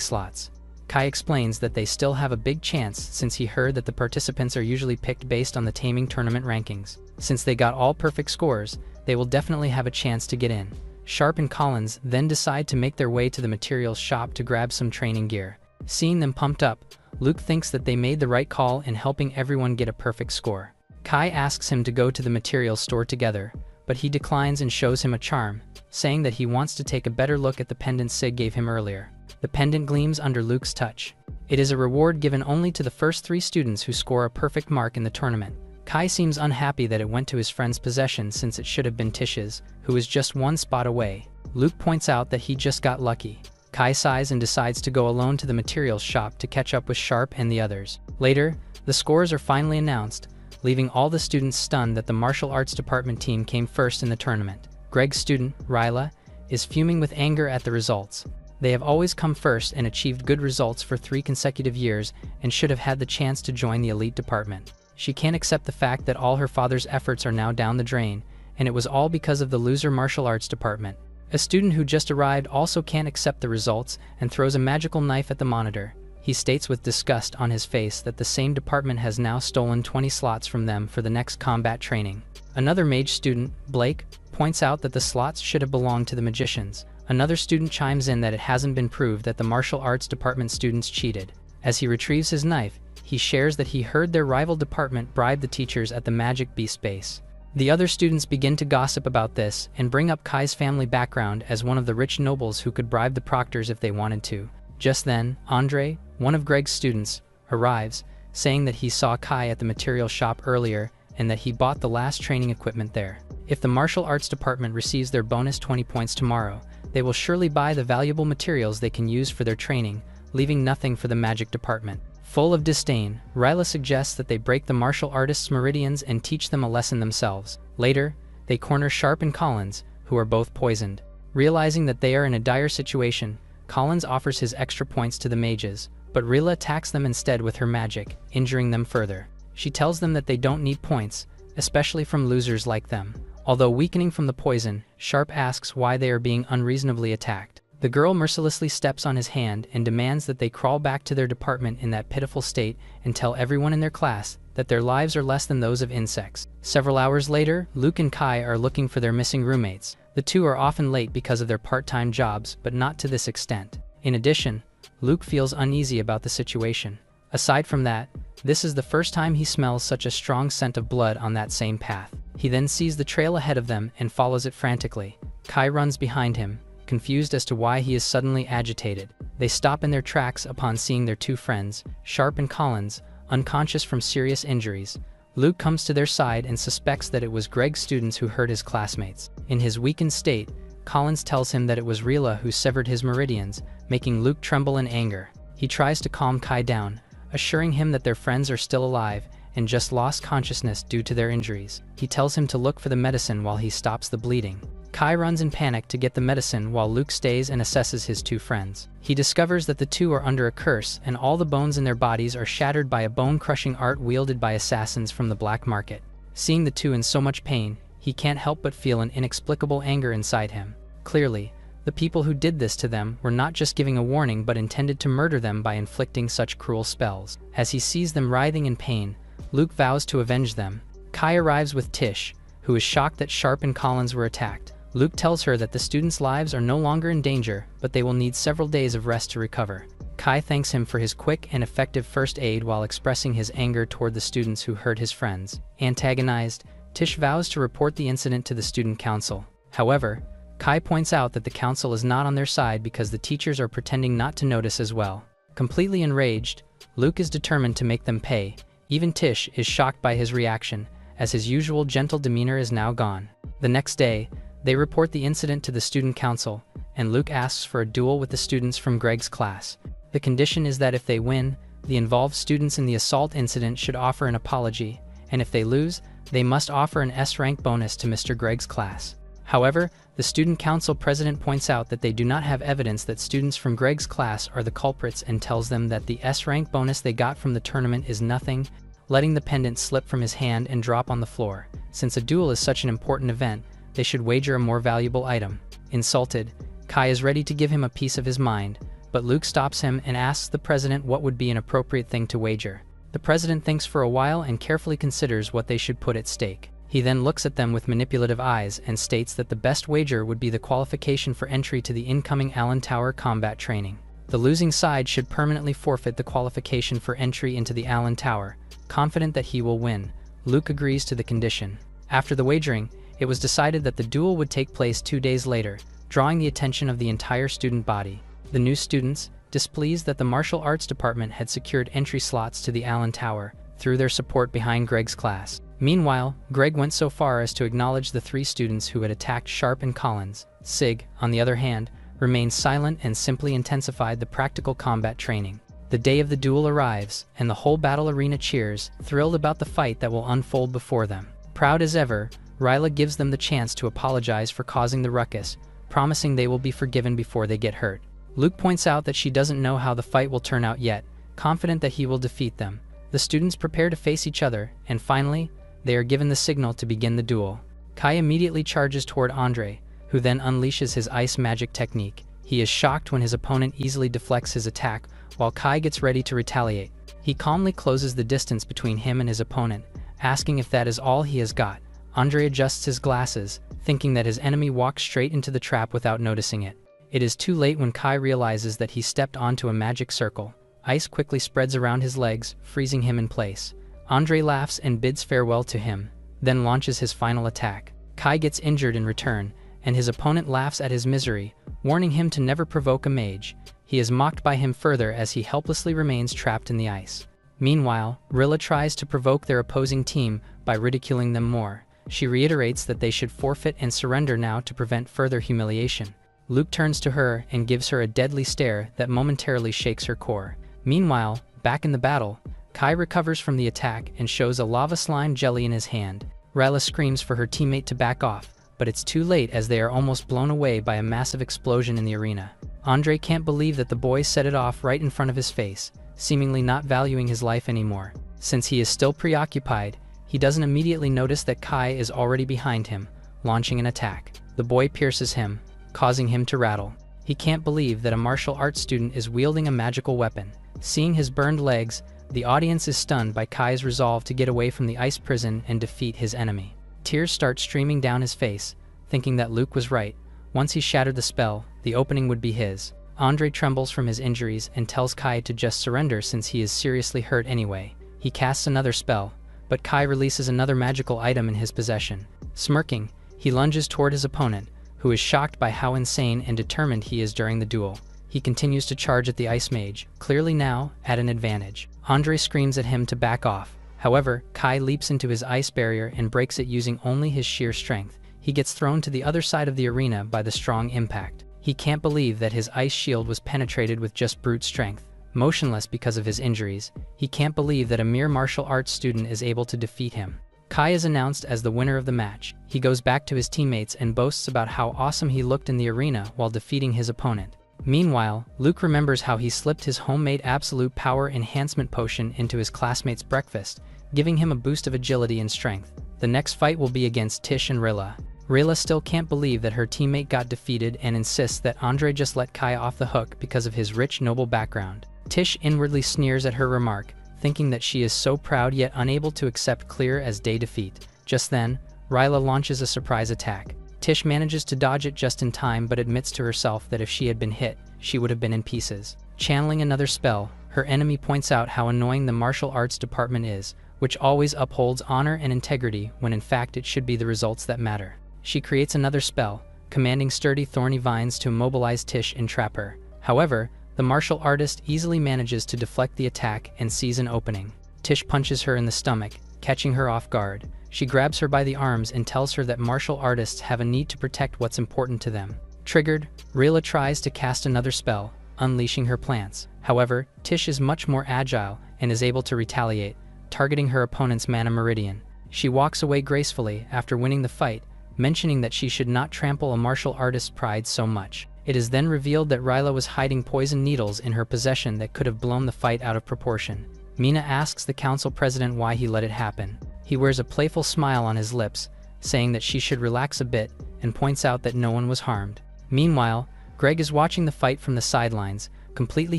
slots. Kai explains that they still have a big chance since he heard that the participants are usually picked based on the taming tournament rankings. Since they got all perfect scores, they will definitely have a chance to get in. Sharp and Collins then decide to make their way to the materials shop to grab some training gear. Seeing them pumped up, Luke thinks that they made the right call in helping everyone get a perfect score. Kai asks him to go to the materials store together, but he declines and shows him a charm, saying that he wants to take a better look at the pendant Sig gave him earlier. The pendant gleams under Luke's touch. It is a reward given only to the first 3 students who score a perfect mark in the tournament. Kai seems unhappy that it went to his friend's possession since it should have been Tish's, who is just 1 spot away. Luke points out that he just got lucky. Kai sighs and decides to go alone to the materials shop to catch up with Sharp and the others. Later, the scores are finally announced, leaving all the students stunned that the martial arts department team came first in the tournament. Greg's student, Ryla, is fuming with anger at the results. They have always come first and achieved good results for 3 consecutive years and should have had the chance to join the elite department. She can't accept the fact that all her father's efforts are now down the drain, and it was all because of the loser martial arts department. A student who just arrived also can't accept the results and throws a magical knife at the monitor. He states with disgust on his face that the same department has now stolen 20 slots from them for the next combat training. Another mage student, Blake, points out that the slots should have belonged to the magicians. Another student chimes in that it hasn't been proved that the martial arts department students cheated. As he retrieves his knife, he shares that he heard their rival department bribe the teachers at the Magic Beast base. The other students begin to gossip about this and bring up Kai's family background as one of the rich nobles who could bribe the proctors if they wanted to. Just then, Andre, one of Greg's students, arrives, saying that he saw Kai at the material shop earlier and that he bought the last training equipment there. If the martial arts department receives their bonus 20 points tomorrow, they will surely buy the valuable materials they can use for their training, leaving nothing for the magic department. Full of disdain, Ryla suggests that they break the martial artists' meridians and teach them a lesson themselves. Later, they corner Sharp and Collins, who are both poisoned. Realizing that they are in a dire situation, Collins offers his extra points to the mages, but Ryla attacks them instead with her magic, injuring them further. She tells them that they don't need points, especially from losers like them. Although weakening from the poison, Sharp asks why they are being unreasonably attacked. The girl mercilessly steps on his hand and demands that they crawl back to their department in that pitiful state and tell everyone in their class that their lives are less than those of insects. Several hours later, Luke and Kai are looking for their missing roommates. The two are often late because of their part-time jobs, but not to this extent. In addition, Luke feels uneasy about the situation. Aside from that, this is the first time he smells such a strong scent of blood on that same path. He then sees the trail ahead of them and follows it frantically. Kai runs behind him, confused as to why he is suddenly agitated. They stop in their tracks upon seeing their 2 friends, Sharp and Collins, unconscious from serious injuries. Luke comes to their side and suspects that it was Greg's students who hurt his classmates. In his weakened state, Collins tells him that it was Ryla who severed his meridians, making Luke tremble in anger. He tries to calm Kai down, assuring him that their friends are still alive and just lost consciousness due to their injuries. He tells him to look for the medicine while he stops the bleeding. Kai runs in panic to get the medicine while Luke stays and assesses his 2 friends. He discovers that the 2 are under a curse and all the bones in their bodies are shattered by a bone-crushing art wielded by assassins from the black market. Seeing the 2 in so much pain, he can't help but feel an inexplicable anger inside him. Clearly, the people who did this to them were not just giving a warning but intended to murder them by inflicting such cruel spells. As he sees them writhing in pain, Luke vows to avenge them. Kai arrives with Tish, who is shocked that Sharp and Collins were attacked. Luke tells her that the students' lives are no longer in danger, but they will need several days of rest to recover. Kai thanks him for his quick and effective first aid while expressing his anger toward the students who hurt his friends. Antagonized, Tish vows to report the incident to the student council. However, Kai points out that the council is not on their side because the teachers are pretending not to notice as well. Completely enraged, Luke is determined to make them pay. Even Tish is shocked by his reaction, as his usual gentle demeanor is now gone. The next day, they report the incident to the student council, and Luke asks for a duel with the students from Greg's class. The condition is that if they win, the involved students in the assault incident should offer an apology, and if they lose, they must offer an S-rank bonus to Mr. Greg's class. However, the student council president points out that they do not have evidence that students from Greg's class are the culprits and tells them that the S-rank bonus they got from the tournament is nothing, letting the pendant slip from his hand and drop on the floor. Since a duel is such an important event, they should wager a more valuable item. Insulted, Kai is ready to give him a piece of his mind, but Luke stops him and asks the president what would be an appropriate thing to wager. The president thinks for a while and carefully considers what they should put at stake. He then looks at them with manipulative eyes and states that the best wager would be the qualification for entry to the incoming Allen Tower combat training. The losing side should permanently forfeit the qualification for entry into the Allen Tower. Confident that he will win, Luke agrees to the condition. After the wagering, it was decided that the duel would take place 2 days later, drawing the attention of the entire student body. The new students, displeased that the martial arts department had secured entry slots to the Allen Tower, threw their support behind Greg's class. Meanwhile, Greg went so far as to acknowledge the 3 students who had attacked Sharp and Collins. Sig, on the other hand, remained silent and simply intensified the practical combat training. The day of the duel arrives, and the whole battle arena cheers, thrilled about the fight that will unfold before them. Proud as ever, Ryla gives them the chance to apologize for causing the ruckus, promising they will be forgiven before they get hurt. Luke points out that she doesn't know how the fight will turn out yet, confident that he will defeat them. The students prepare to face each other, and finally, they are given the signal to begin the duel. Kai immediately charges toward Andre, who then unleashes his ice magic technique. He is shocked when his opponent easily deflects his attack, while Kai gets ready to retaliate. He calmly closes the distance between him and his opponent, asking if that is all he has got. Andre adjusts his glasses, thinking that his enemy walks straight into the trap without noticing it. It is too late when Kai realizes that he stepped onto a magic circle. Ice quickly spreads around his legs, freezing him in place. Andre laughs and bids farewell to him, then launches his final attack. Kai gets injured in return, and his opponent laughs at his misery, warning him to never provoke a mage. He is mocked by him further as he helplessly remains trapped in the ice. Meanwhile, Rilla tries to provoke their opposing team by ridiculing them more. She reiterates that they should forfeit and surrender now to prevent further humiliation. Luke turns to her and gives her a deadly stare that momentarily shakes her core. Meanwhile, back in the battle, Kai recovers from the attack and shows a lava slime jelly in his hand. Ryla screams for her teammate to back off, but it's too late as they are almost blown away by a massive explosion in the arena. Andre can't believe that the boy set it off right in front of his face, seemingly not valuing his life anymore. Since he is still preoccupied, he doesn't immediately notice that Kai is already behind him, launching an attack. The boy pierces him, causing him to rattle. He can't believe that a martial arts student is wielding a magical weapon. Seeing his burned legs, the audience is stunned by Kai's resolve to get away from the ice prison and defeat his enemy. Tears start streaming down his face, thinking that Luke was right. Once he shattered the spell, the opening would be his. Andre trembles from his injuries and tells Kai to just surrender since he is seriously hurt anyway. He casts another spell, but Kai releases another magical item in his possession. Smirking, he lunges toward his opponent, who is shocked by how insane and determined he is during the duel. He continues to charge at the ice mage, clearly now at an advantage. Andre screams at him to back off. However, Kai leaps into his ice barrier and breaks it using only his sheer strength. He gets thrown to the other side of the arena by the strong impact. He can't believe that his ice shield was penetrated with just brute strength. Motionless because of his injuries, he can't believe that a mere martial arts student is able to defeat him. Kai is announced as the winner of the match. He goes back to his teammates and boasts about how awesome he looked in the arena while defeating his opponent. Meanwhile, Luke remembers how he slipped his homemade absolute power enhancement potion into his classmate's breakfast, giving him a boost of agility and strength. The next fight will be against Tish and Rilla. Rilla still can't believe that her teammate got defeated and insists that Andre just let Kai off the hook because of his rich, noble background. Tish inwardly sneers at her remark, thinking that she is so proud yet unable to accept clear as day defeat. Just then, Rilla launches a surprise attack. Tish manages to dodge it just in time but admits to herself that if she had been hit, she would have been in pieces. Channeling another spell, her enemy points out how annoying the martial arts department is, which always upholds honor and integrity when in fact it should be the results that matter. She creates another spell, commanding sturdy thorny vines to immobilize Tish and trap her. However, the martial artist easily manages to deflect the attack and sees an opening. Tish punches her in the stomach, catching her off guard. She grabs her by the arms and tells her that martial artists have a need to protect what's important to them. Triggered, Rilla tries to cast another spell, unleashing her plants. However, Tish is much more agile and is able to retaliate, targeting her opponent's mana meridian. She walks away gracefully after winning the fight, mentioning that she should not trample a martial artist's pride so much. It is then revealed that Ryla was hiding poison needles in her possession that could have blown the fight out of proportion. Mina asks the council president why he let it happen. He wears a playful smile on his lips, saying that she should relax a bit, and points out that no one was harmed. Meanwhile, Greg is watching the fight from the sidelines, completely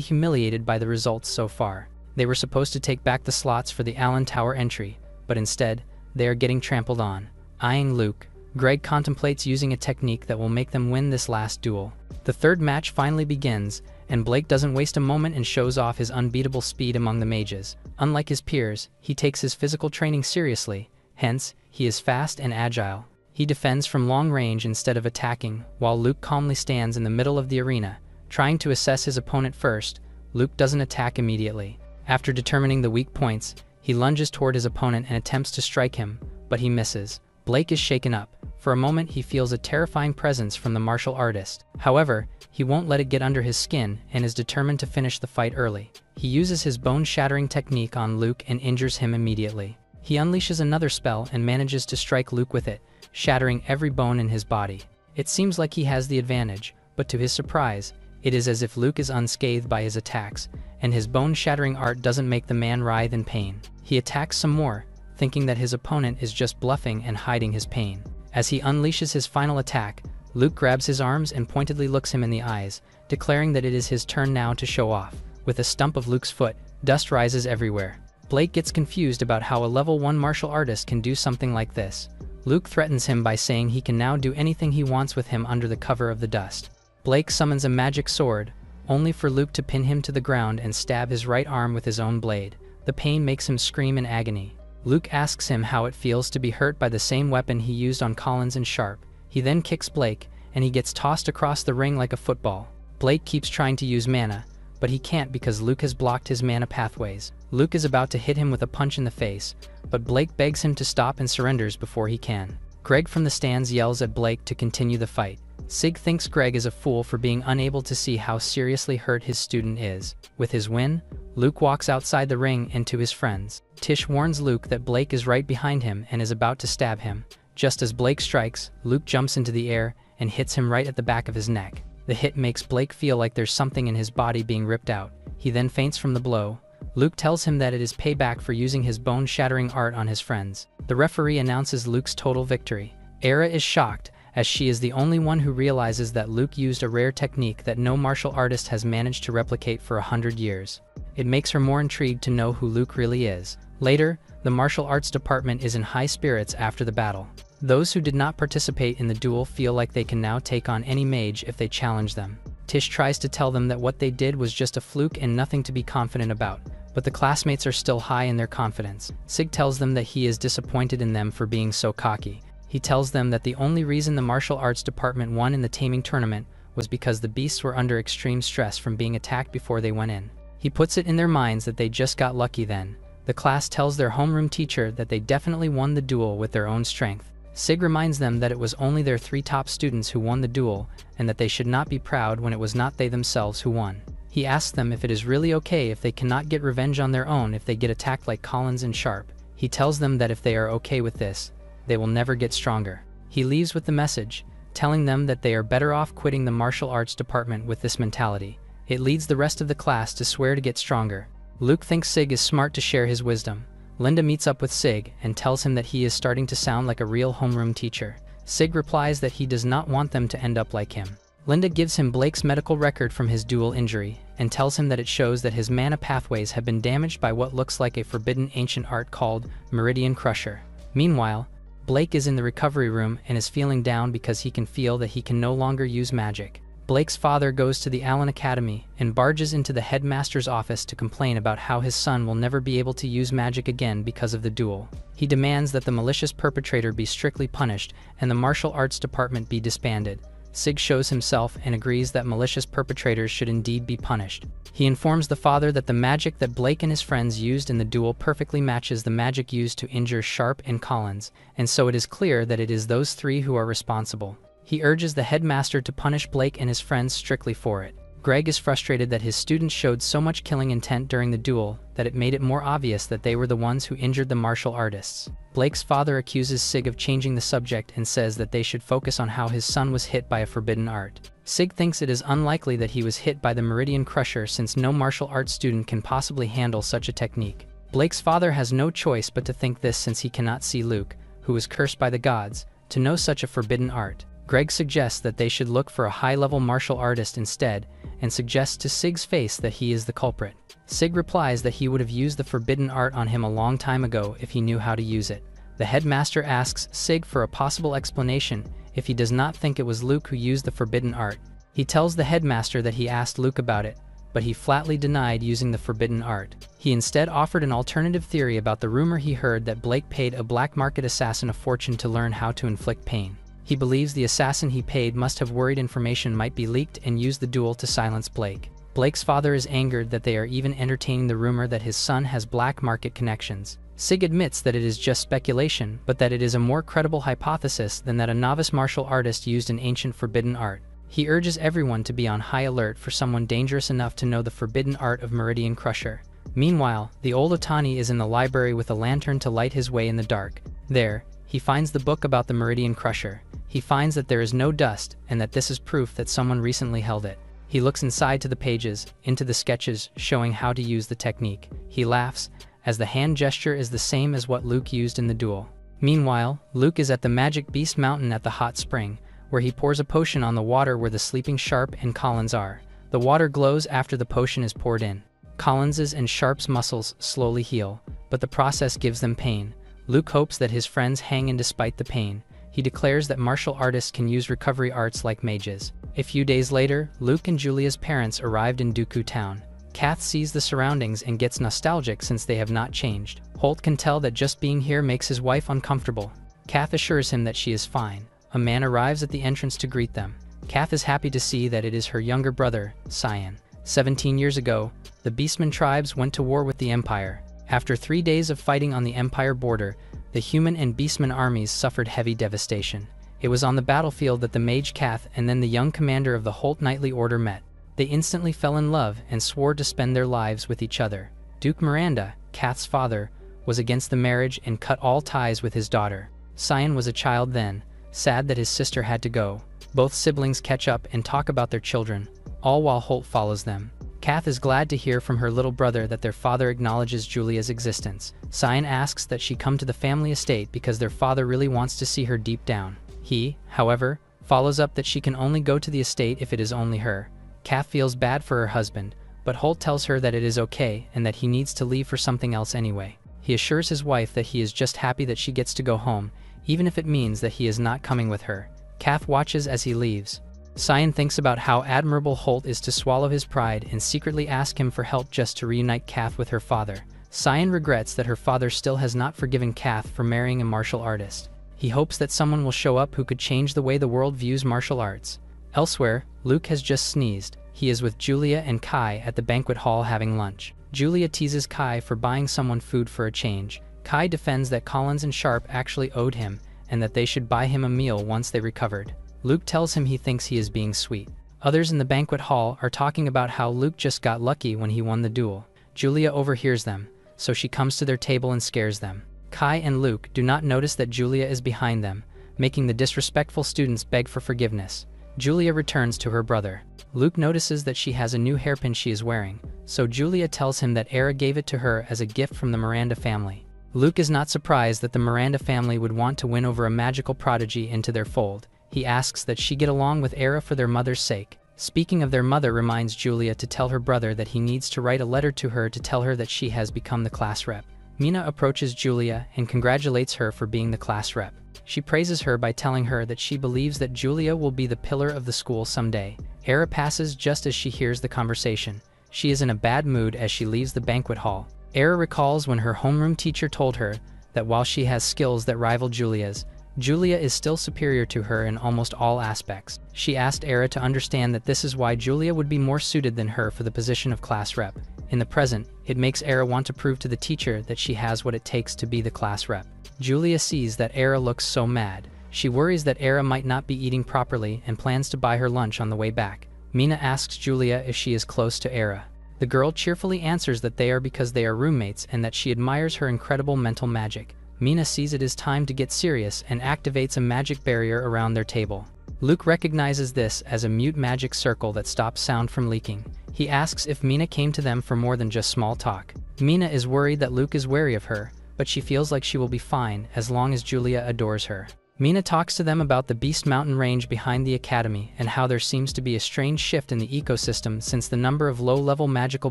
humiliated by the results so far. They were supposed to take back the slots for the Allen Tower entry, but instead, they are getting trampled on. Eyeing Luke, Greg contemplates using a technique that will make them win this last duel. The third match finally begins, and Blake doesn't waste a moment and shows off his unbeatable speed among the mages. Unlike his peers, he takes his physical training seriously, hence, he is fast and agile. He defends from long range instead of attacking, while Luke calmly stands in the middle of the arena. Trying to assess his opponent first, Luke doesn't attack immediately. After determining the weak points, he lunges toward his opponent and attempts to strike him, but he misses. Blake is shaken up. For a moment he feels a terrifying presence from the martial artist. However, he won't let it get under his skin and is determined to finish the fight early. He uses his bone-shattering technique on Luke and injures him immediately. He unleashes another spell and manages to strike Luke with it, shattering every bone in his body. It seems like he has the advantage, but to his surprise, it is as if Luke is unscathed by his attacks, and his bone-shattering art doesn't make the man writhe in pain. He attacks some more, thinking that his opponent is just bluffing and hiding his pain. As he unleashes his final attack, Luke grabs his arms and pointedly looks him in the eyes, declaring that it is his turn now to show off. With a stump of Luke's foot, dust rises everywhere. Blake gets confused about how a level 1 martial artist can do something like this. Luke threatens him by saying he can now do anything he wants with him under the cover of the dust. Blake summons a magic sword, only for Luke to pin him to the ground and stab his right arm with his own blade. The pain makes him scream in agony. Luke asks him how it feels to be hurt by the same weapon he used on Collins and Sharp. He then kicks Blake, and he gets tossed across the ring like a football. Blake keeps trying to use mana, but he can't because Luke has blocked his mana pathways. Luke is about to hit him with a punch in the face, but Blake begs him to stop and surrenders before he can. Greg from the stands yells at Blake to continue the fight. Sig thinks Greg is a fool for being unable to see how seriously hurt his student is. With his win, Luke walks outside the ring and to his friends. Tish warns Luke that Blake is right behind him and is about to stab him. Just as Blake strikes, Luke jumps into the air and hits him right at the back of his neck. The hit makes Blake feel like there's something in his body being ripped out. He then faints from the blow. Luke tells him that it is payback for using his bone-shattering art on his friends. The referee announces Luke's total victory. Era is shocked, as she is the only one who realizes that Luke used a rare technique that no martial artist has managed to replicate for 100 years. It makes her more intrigued to know who Luke really is. Later, the martial arts department is in high spirits after the battle. Those who did not participate in the duel feel like they can now take on any mage if they challenge them. Tish tries to tell them that what they did was just a fluke and nothing to be confident about, but the classmates are still high in their confidence. Sig tells them that he is disappointed in them for being so cocky. He tells them that the only reason the martial arts department won in the taming tournament was because the beasts were under extreme stress from being attacked before they went in. He puts it in their minds that they just got lucky then. The class tells their homeroom teacher that they definitely won the duel with their own strength. Sig reminds them that it was only their 3 top students who won the duel, and that they should not be proud when it was not they themselves who won. He asks them if it is really okay if they cannot get revenge on their own if they get attacked like Collins and Sharp. He tells them that if they are okay with this, they will never get stronger. He leaves with the message, telling them that they are better off quitting the martial arts department with this mentality. It leads the rest of the class to swear to get stronger. Luke thinks Sig is smart to share his wisdom. Linda meets up with Sig and tells him that he is starting to sound like a real homeroom teacher. Sig replies that he does not want them to end up like him. Linda gives him Blake's medical record from his duel injury and tells him that it shows that his mana pathways have been damaged by what looks like a forbidden ancient art called Meridian Crusher. Meanwhile, Blake is in the recovery room and is feeling down because he can feel that he can no longer use magic. Blake's father goes to the Allen Academy and barges into the headmaster's office to complain about how his son will never be able to use magic again because of the duel. He demands that the malicious perpetrator be strictly punished and the martial arts department be disbanded. Sig shows himself and agrees that malicious perpetrators should indeed be punished. He informs the father that the magic that Blake and his friends used in the duel perfectly matches the magic used to injure Sharp and Collins, and so it is clear that it is those 3 who are responsible. He urges the headmaster to punish Blake and his friends strictly for it. Greg is frustrated that his students showed so much killing intent during the duel that it made it more obvious that they were the ones who injured the martial artists. Blake's father accuses Sig of changing the subject and says that they should focus on how his son was hit by a forbidden art. Sig thinks it is unlikely that he was hit by the Meridian Crusher since no martial arts student can possibly handle such a technique. Blake's father has no choice but to think this since he cannot see Luke, who was cursed by the gods, to know such a forbidden art. Greg suggests that they should look for a high-level martial artist instead, and suggests to Sig's face that he is the culprit. Sig replies that he would have used the forbidden art on him a long time ago if he knew how to use it. The headmaster asks Sig for a possible explanation if he does not think it was Luke who used the forbidden art. He tells the headmaster that he asked Luke about it, but he flatly denied using the forbidden art. He instead offered an alternative theory about the rumor he heard that Blake paid a black market assassin a fortune to learn how to inflict pain. He believes the assassin he paid must have worried information might be leaked and used the duel to silence Blake. Blake's father is angered that they are even entertaining the rumor that his son has black market connections. Sig admits that it is just speculation, but that it is a more credible hypothesis than that a novice martial artist used an ancient forbidden art. He urges everyone to be on high alert for someone dangerous enough to know the forbidden art of Meridian Crusher. Meanwhile, the old Otani is in the library with a lantern to light his way in the dark. There, he finds the book about the Meridian Crusher. He finds that there is no dust and that this is proof that someone recently held it. He looks inside to the pages, into the sketches showing how to use the technique. He laughs, as the hand gesture is the same as what Luke used in the duel. Meanwhile, Luke is at the Magic Beast Mountain at the hot spring, where he pours a potion on the water where the sleeping Sharp and Collins are. The water glows after the potion is poured in. Collins's and Sharp's muscles slowly heal, but the process gives them pain. Luke hopes that his friends hang in despite the pain. He declares that martial artists can use recovery arts like mages. A few days later, Luke and Julia's parents arrived in Dooku Town. Kath sees the surroundings and gets nostalgic since they have not changed. Holt can tell that just being here makes his wife uncomfortable. Kath assures him that she is fine. A man arrives at the entrance to greet them. Kath is happy to see that it is her younger brother, Cyan. 17 years ago, the Beastman tribes went to war with the Empire. After 3 days of fighting on the Empire border, the human and Beastman armies suffered heavy devastation. It was on the battlefield that the mage Kath and then the young commander of the Holt Knightly Order met. They instantly fell in love and swore to spend their lives with each other. Duke Miranda, Kath's father, was against the marriage and cut all ties with his daughter. Cyan was a child then, sad that his sister had to go. Both siblings catch up and talk about their children, all while Holt follows them. Kath is glad to hear from her little brother that their father acknowledges Julia's existence. Cyan asks that she come to the family estate because their father really wants to see her deep down. He, however, follows up that she can only go to the estate if it is only her. Kath feels bad for her husband, but Holt tells her that it is okay and that he needs to leave for something else anyway. He assures his wife that he is just happy that she gets to go home, even if it means that he is not coming with her. Kath watches as he leaves. Cyan thinks about how admirable Holt is to swallow his pride and secretly ask him for help just to reunite Kath with her father. Cyan regrets that her father still has not forgiven Kath for marrying a martial artist. He hopes that someone will show up who could change the way the world views martial arts. Elsewhere, Luke has just sneezed. He is with Julia and Kai at the banquet hall having lunch. Julia teases Kai for buying someone food for a change. Kai defends that Collins and Sharp actually owed him, and that they should buy him a meal once they recovered. Luke tells him he thinks he is being sweet. Others in the banquet hall are talking about how Luke just got lucky when he won the duel. Julia overhears them, so she comes to their table and scares them. Kai and Luke do not notice that Julia is behind them, making the disrespectful students beg for forgiveness. Julia returns to her brother. Luke notices that she has a new hairpin she is wearing, so Julia tells him that Era gave it to her as a gift from the Miranda family. Luke is not surprised that the Miranda family would want to win over a magical prodigy into their fold. He asks that she get along with Era for their mother's sake. Speaking of their mother reminds Julia to tell her brother that he needs to write a letter to her to tell her that she has become the class rep. Mina approaches Julia and congratulates her for being the class rep. She praises her by telling her that she believes that Julia will be the pillar of the school someday. Era passes just as she hears the conversation. She is in a bad mood as she leaves the banquet hall. Era recalls when her homeroom teacher told her that while she has skills that rival Julia's, Julia is still superior to her in almost all aspects. She asked Era to understand that this is why Julia would be more suited than her for the position of class rep. In the present, it makes Era want to prove to the teacher that she has what it takes to be the class rep. Julia sees that Era looks so mad. She worries that Era might not be eating properly and plans to buy her lunch on the way back. Mina asks Julia if she is close to Era. The girl cheerfully answers that they are because they are roommates and that she admires her incredible mental magic. Mina sees it is time to get serious and activates a magic barrier around their table. Luke recognizes this as a mute magic circle that stops sound from leaking. He asks if Mina came to them for more than just small talk. Mina is worried that Luke is wary of her, but she feels like she will be fine as long as Julia adores her. Mina talks to them about the Beast Mountain range behind the academy and how there seems to be a strange shift in the ecosystem since the number of low-level magical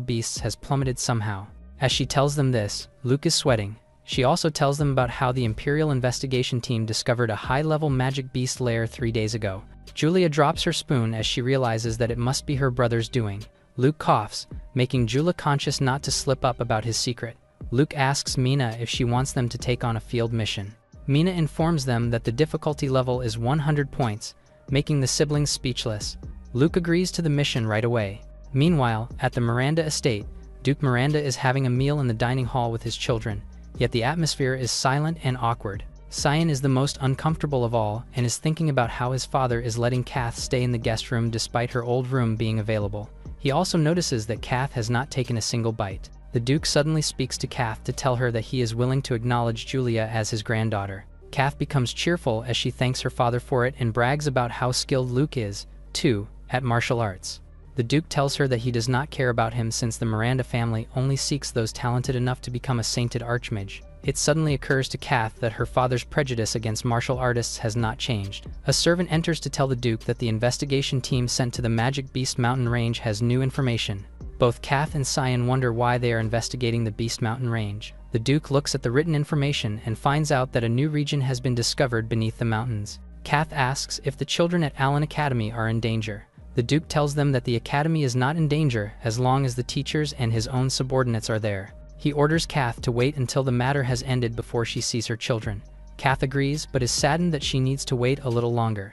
beasts has plummeted somehow. As she tells them this, Luke is sweating. She also tells them about how the Imperial investigation team discovered a high-level magic beast lair 3 days ago. Julia drops her spoon as she realizes that it must be her brother's doing. Luke coughs, making Julia conscious not to slip up about his secret. Luke asks Mina if she wants them to take on a field mission. Mina informs them that the difficulty level is 100 points, making the siblings speechless. Luke agrees to the mission right away. Meanwhile, at the Miranda estate, Duke Miranda is having a meal in the dining hall with his children, yet the atmosphere is silent and awkward. Cyan is the most uncomfortable of all and is thinking about how his father is letting Kath stay in the guest room despite her old room being available. He also notices that Kath has not taken a single bite. The Duke suddenly speaks to Kath to tell her that he is willing to acknowledge Julia as his granddaughter. Kath becomes cheerful as she thanks her father for it and brags about how skilled Luke is, too, at martial arts. The Duke tells her that he does not care about him since the Miranda family only seeks those talented enough to become a sainted archmage. It suddenly occurs to Kath that her father's prejudice against martial artists has not changed. A servant enters to tell the Duke that the investigation team sent to the Magic Beast Mountain range has new information. Both Kath and Cyan wonder why they are investigating the Beast Mountain range. The Duke looks at the written information and finds out that a new region has been discovered beneath the mountains. Kath asks if the children at Allen Academy are in danger. The Duke tells them that the academy is not in danger as long as the teachers and his own subordinates are there. He orders Kath to wait until the matter has ended before she sees her children. Kath agrees, but is saddened that she needs to wait a little longer.